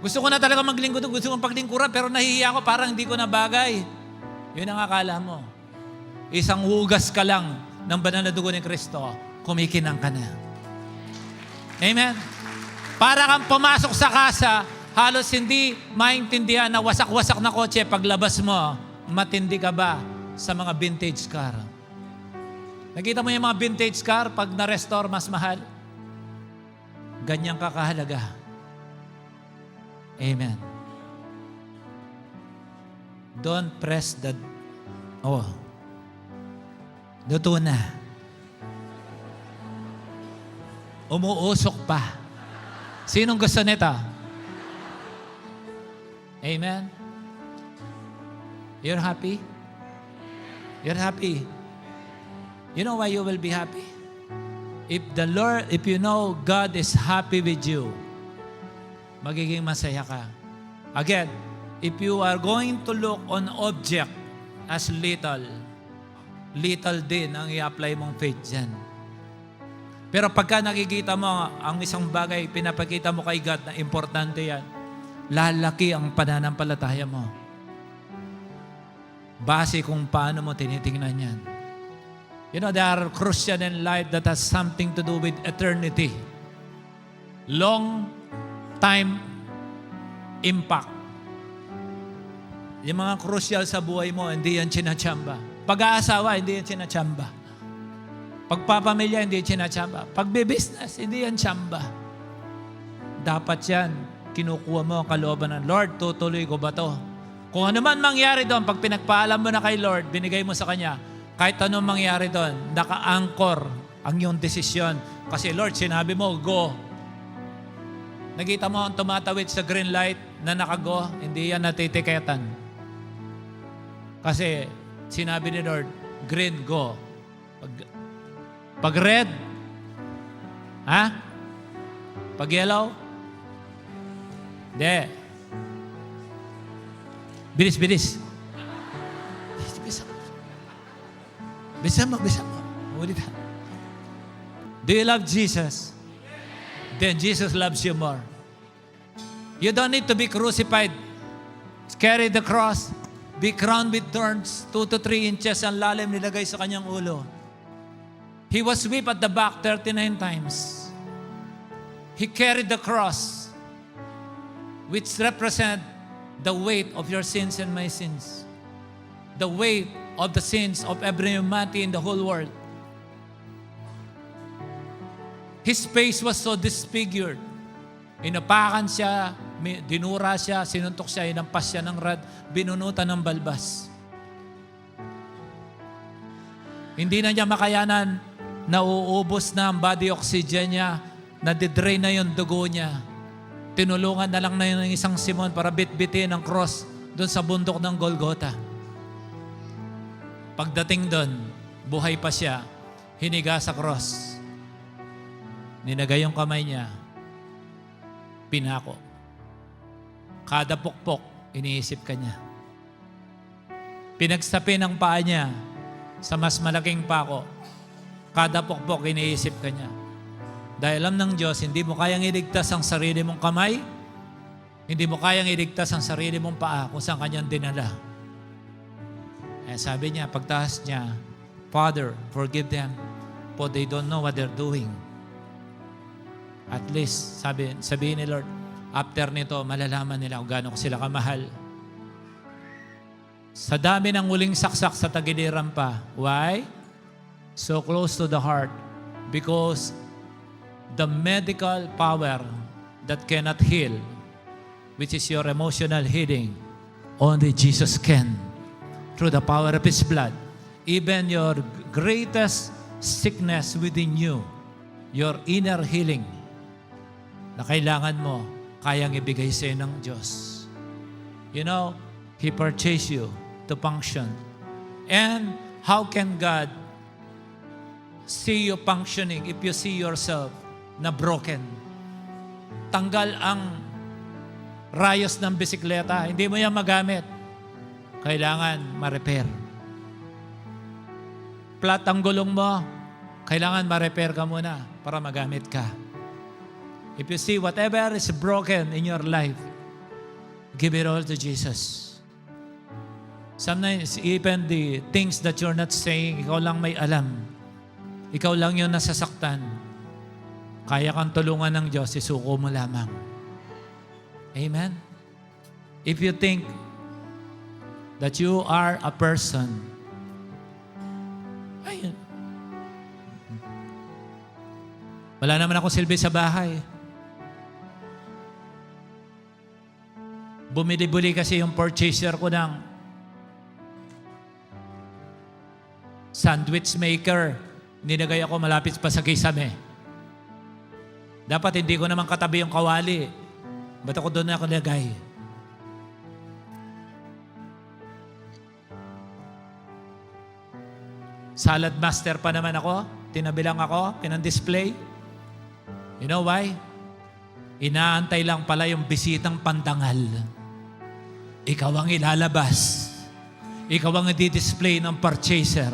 Gusto ko na talaga maglingkod, gusto kong paglingkuran, pero nahihiya ako, parang hindi ko na bagay. Yun ang akala mo. Isang hugas ka lang ng banal na dugo ni Kristo, kumikinang ka na. Amen? Para kang pumasok sa kasa, halos hindi maintindihan na wasak-wasak na kotse, paglabas mo, matindi ka ba sa mga vintage car? Nakita mo yung mga vintage car, pag na-restore, mas mahal. Ganyan ka kahalaga. Amen. Don't press the... Luto na. Umuusok pa. Sinong gusto nito? Amen? You're happy? You're happy. You know why you will be happy? If you know God is happy with you, magiging masaya ka. Again, if you are going to look on object as little din ang i-apply mong faith dyan. Pero pagka nakikita mo ang isang bagay, pinapakita mo kay God na importante yan, lalaki ang pananampalataya mo. Base kung paano mo tinitingnan yan. You know, there are Christian in life that has something to do with eternity. Long time impact. Yung mga crucial sa buhay mo, hindi yan sinachamba. Pag-aasawa, hindi yan sinachamba. Pagpapamilya, hindi yan sinachamba. Pagbe-business, hindi yan chamba. Dapat yan, kinukuha mo ang kalooban ng Lord, tutuloy ko ba to? Kung ano man mangyari doon, pag pinagpaalam mo na kay Lord, binigay mo sa Kanya, kahit anong mangyari doon, naka-anchor ang iyong desisyon Kasi Lord, sinabi mo, go. Nakita mo ang tumatawid sa green light na nakago, hindi yan natitiketan. Kasi sinabi ni Lord, green, go. Pag red, Pag yellow, hindi. Bilis. Bilis mo. Ulit. Do you love Jesus? Then Jesus loves you more. You don't need to be crucified. Carry the cross. Be crowned with thorns. 2 to 3 inches ang lalim nilagay sa kanyang ulo. He was whipped at the back 39 times. He carried the cross, which represent the weight of your sins and my sins. The weight of the sins of every humanity in the whole world. His face was so disfigured. Inapakan siya, dinura siya, sinuntok siya, inampas siya ng rod, binunutan ng balbas. Hindi na niya makayanan, nauubos na ang body oxygen niya, nadidrain na yung dugo niya. Tinulungan na lang na yun ng isang Simon para bitbitin ang cross doon sa bundok ng Golgotha. Pagdating doon, buhay pa siya, hiniga sa cross. Ninagay yung kamay niya, pinako. Kada pukpok, iniisip ka niya. Pinagsapi ng paa niya sa mas malaking pako. Kada pukpok, iniisip ka niya. Dahil alam ng Diyos, hindi mo kayang iligtas ang sarili mong kamay, hindi mo kayang iligtas ang sarili mong paa kung saan kanyang dinala. Sabi niya, pagtaas niya, Father, forgive them, for they don't know what they're doing. At least, sabihin ni Lord, after nito, malalaman nila kung gaano ko sila kamahal. Sa dami ng huling saksak sa tagiliran pa. Why? So close to the heart. Because the medical power that cannot heal, which is your emotional healing, only Jesus can. Through the power of His blood. Even your greatest sickness within you, your inner healing, na kailangan mo, kayang ibigay sa iyo ng Diyos. You know, He purchased you to function. And how can God see you functioning if you see yourself na broken? Tanggal ang rayos ng bisikleta, hindi mo yan magamit. Kailangan ma-repair. Flat ang gulong mo, kailangan ma-repair ka muna para magamit ka. If you see whatever is broken in your life, give it all to Jesus. Sometimes even the things that you're not saying, ikaw lang may alam. Ikaw lang yung nasasaktan. Kaya kang tulungan ng Diyos, isuko mo lamang. Amen? If you think that you are a person, ayun, wala naman ako silbi sa bahay. Bumili-buli kasi yung purchaser ko ng sandwich maker. Ninagay ako malapit pa sa kisame. Dapat hindi ko naman katabi yung kawali. Ba't ako doon na ako nilagay? Salad master pa naman ako. Tinabi lang ako, pinang-display. You know why? Inaantay lang pala yung bisitang pandangal. Ikaw ang ilalabas. Ikaw ang i-display ng purchaser.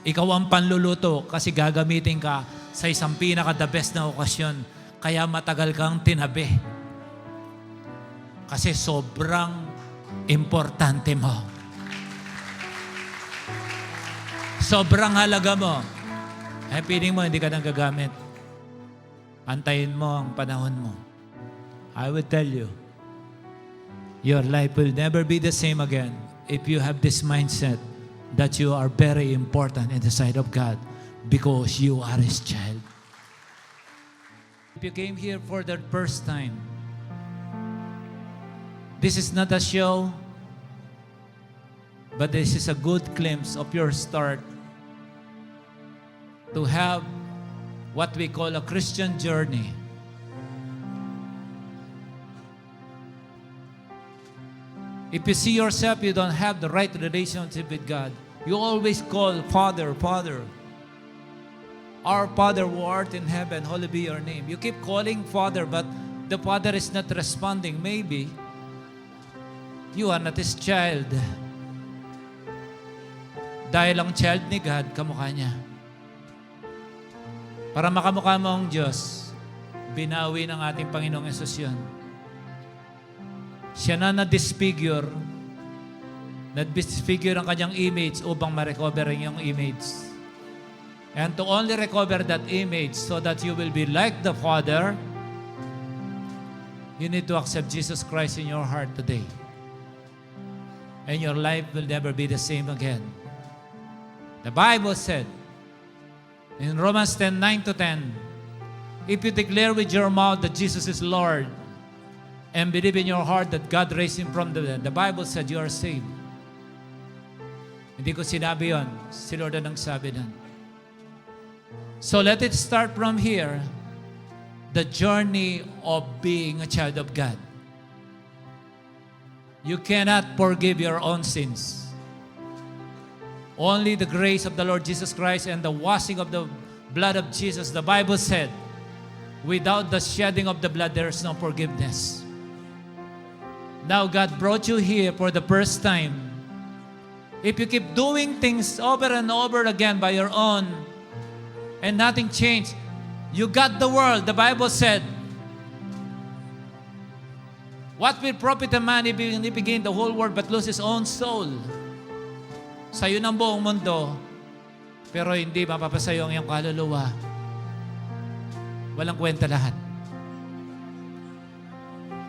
Ikaw ang panluluto kasi gagamitin ka sa isang pinaka-the best na okasyon. Kaya matagal kang tinabi. Kasi sobrang importante mo. Sobrang halaga mo. Piling mo, hindi ka nang gagamit. Antayin mo ang panahon mo. I will tell you, your life will never be the same again if you have this mindset that you are very important in the sight of God because you are His child. If you came here for the first time, this is not a show, but this is a good glimpse of your start to have what we call a Christian journey. If you see yourself, you don't have the right relationship with God, you always call Father, Father. Our Father who art in heaven, holy be your name. You keep calling Father, but the Father is not responding. Maybe you are not His child. Dahil ang child ni God, kamukha niya. Para makamukha mo ang Diyos, binawi ng ating Panginoong Yesus yun. Siya na na-disfigure ang kanyang image upang ma-recover yung image. And to only recover that image so that you will be like the Father, you need to accept Jesus Christ in your heart today. And your life will never be the same again. The Bible said in Romans 10:9-10, if you declare with your mouth that Jesus is Lord and believe in your heart that God raised Him from the dead, the Bible said you are saved. Hindi ko sinabi yun. Si Lord ang nagsabi nun. So let it start from here, the journey of being a child of God. You cannot forgive your own sins. Only the grace of the Lord Jesus Christ and the washing of the blood of Jesus. The Bible said, without the shedding of the blood, there is no forgiveness. Now God brought you here for the first time. If you keep doing things over and over again by your own and nothing changed, you got the world. The Bible said, what will profit a man if he gain the whole world but lose his own soul? Sa'yo ng buong mundo, pero hindi mapapasayo ang iyong kaluluwa. Walang kwenta lahat.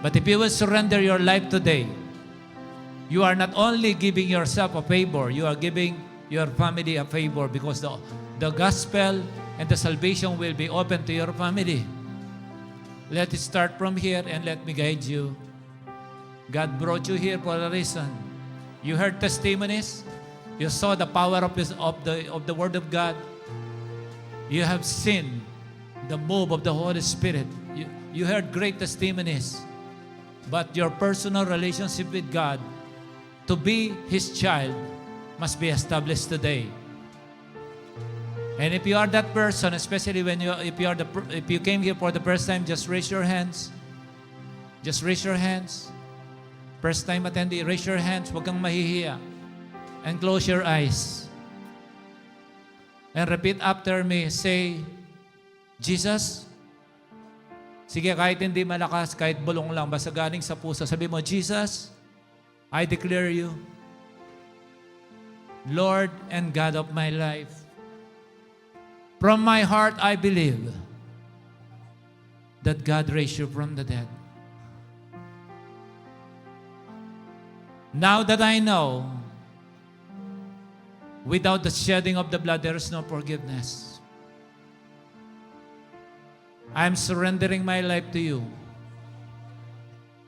But if you will surrender your life today, you are not only giving yourself a favor, you are giving your family a favor because the gospel and the salvation will be open to your family. Let it start from here and let me guide you. God brought you here for a reason. You heard testimonies. You saw the power of the Word of God. You have seen the move of the Holy Spirit. You heard great testimonies. But your personal relationship with God, to be His child, must be established today. And if you are that person, especially if you came here for the first time, just raise your hands. Just raise your hands. First time attendee, raise your hands. Huwag kang mahihiya. And close your eyes. And repeat after me. Say, Jesus. Sige, kahit hindi malakas, kahit bulong lang, basta galing sa puso. Sabi mo, Jesus, I declare you, Lord and God of my life. From my heart, I believe that God raised you from the dead. Now that I know, without the shedding of the blood, there is no forgiveness. I'm surrendering my life to you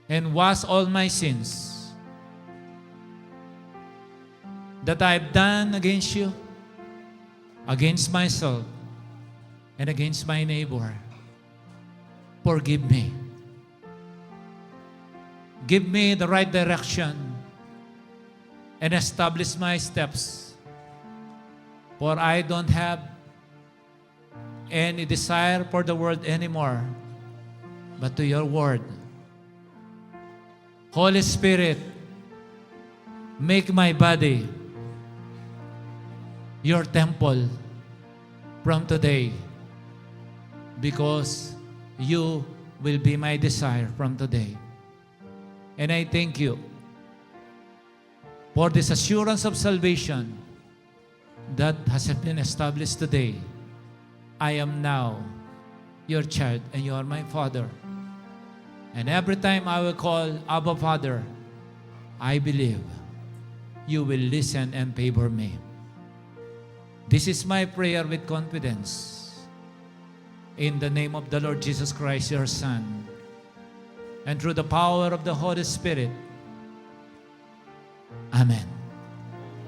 and wash all my sins that I've done against you, against myself, and against my neighbor. Forgive me. Give me the right direction and establish my steps, for I don't have any desire for the world anymore, but to your word. Holy Spirit, make my body your temple from today, because you will be my desire from today. And I thank you for this assurance of salvation that has been established today. I am now your child and you are my Father. And every time I will call Abba Father, I believe you will listen and favor me. This is my prayer with confidence. In the name of the Lord Jesus Christ, your Son. And through the power of the Holy Spirit. Amen.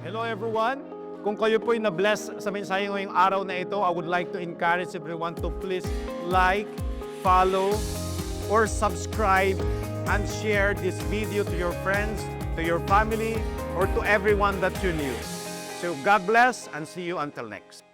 Hello everyone. Kung kayo po'y na-bless sa mensahe ngayong araw na ito, I would like to encourage everyone to please like, follow, or subscribe and share this video to your friends, to your family, or to everyone that you knew. So God bless and see you until next.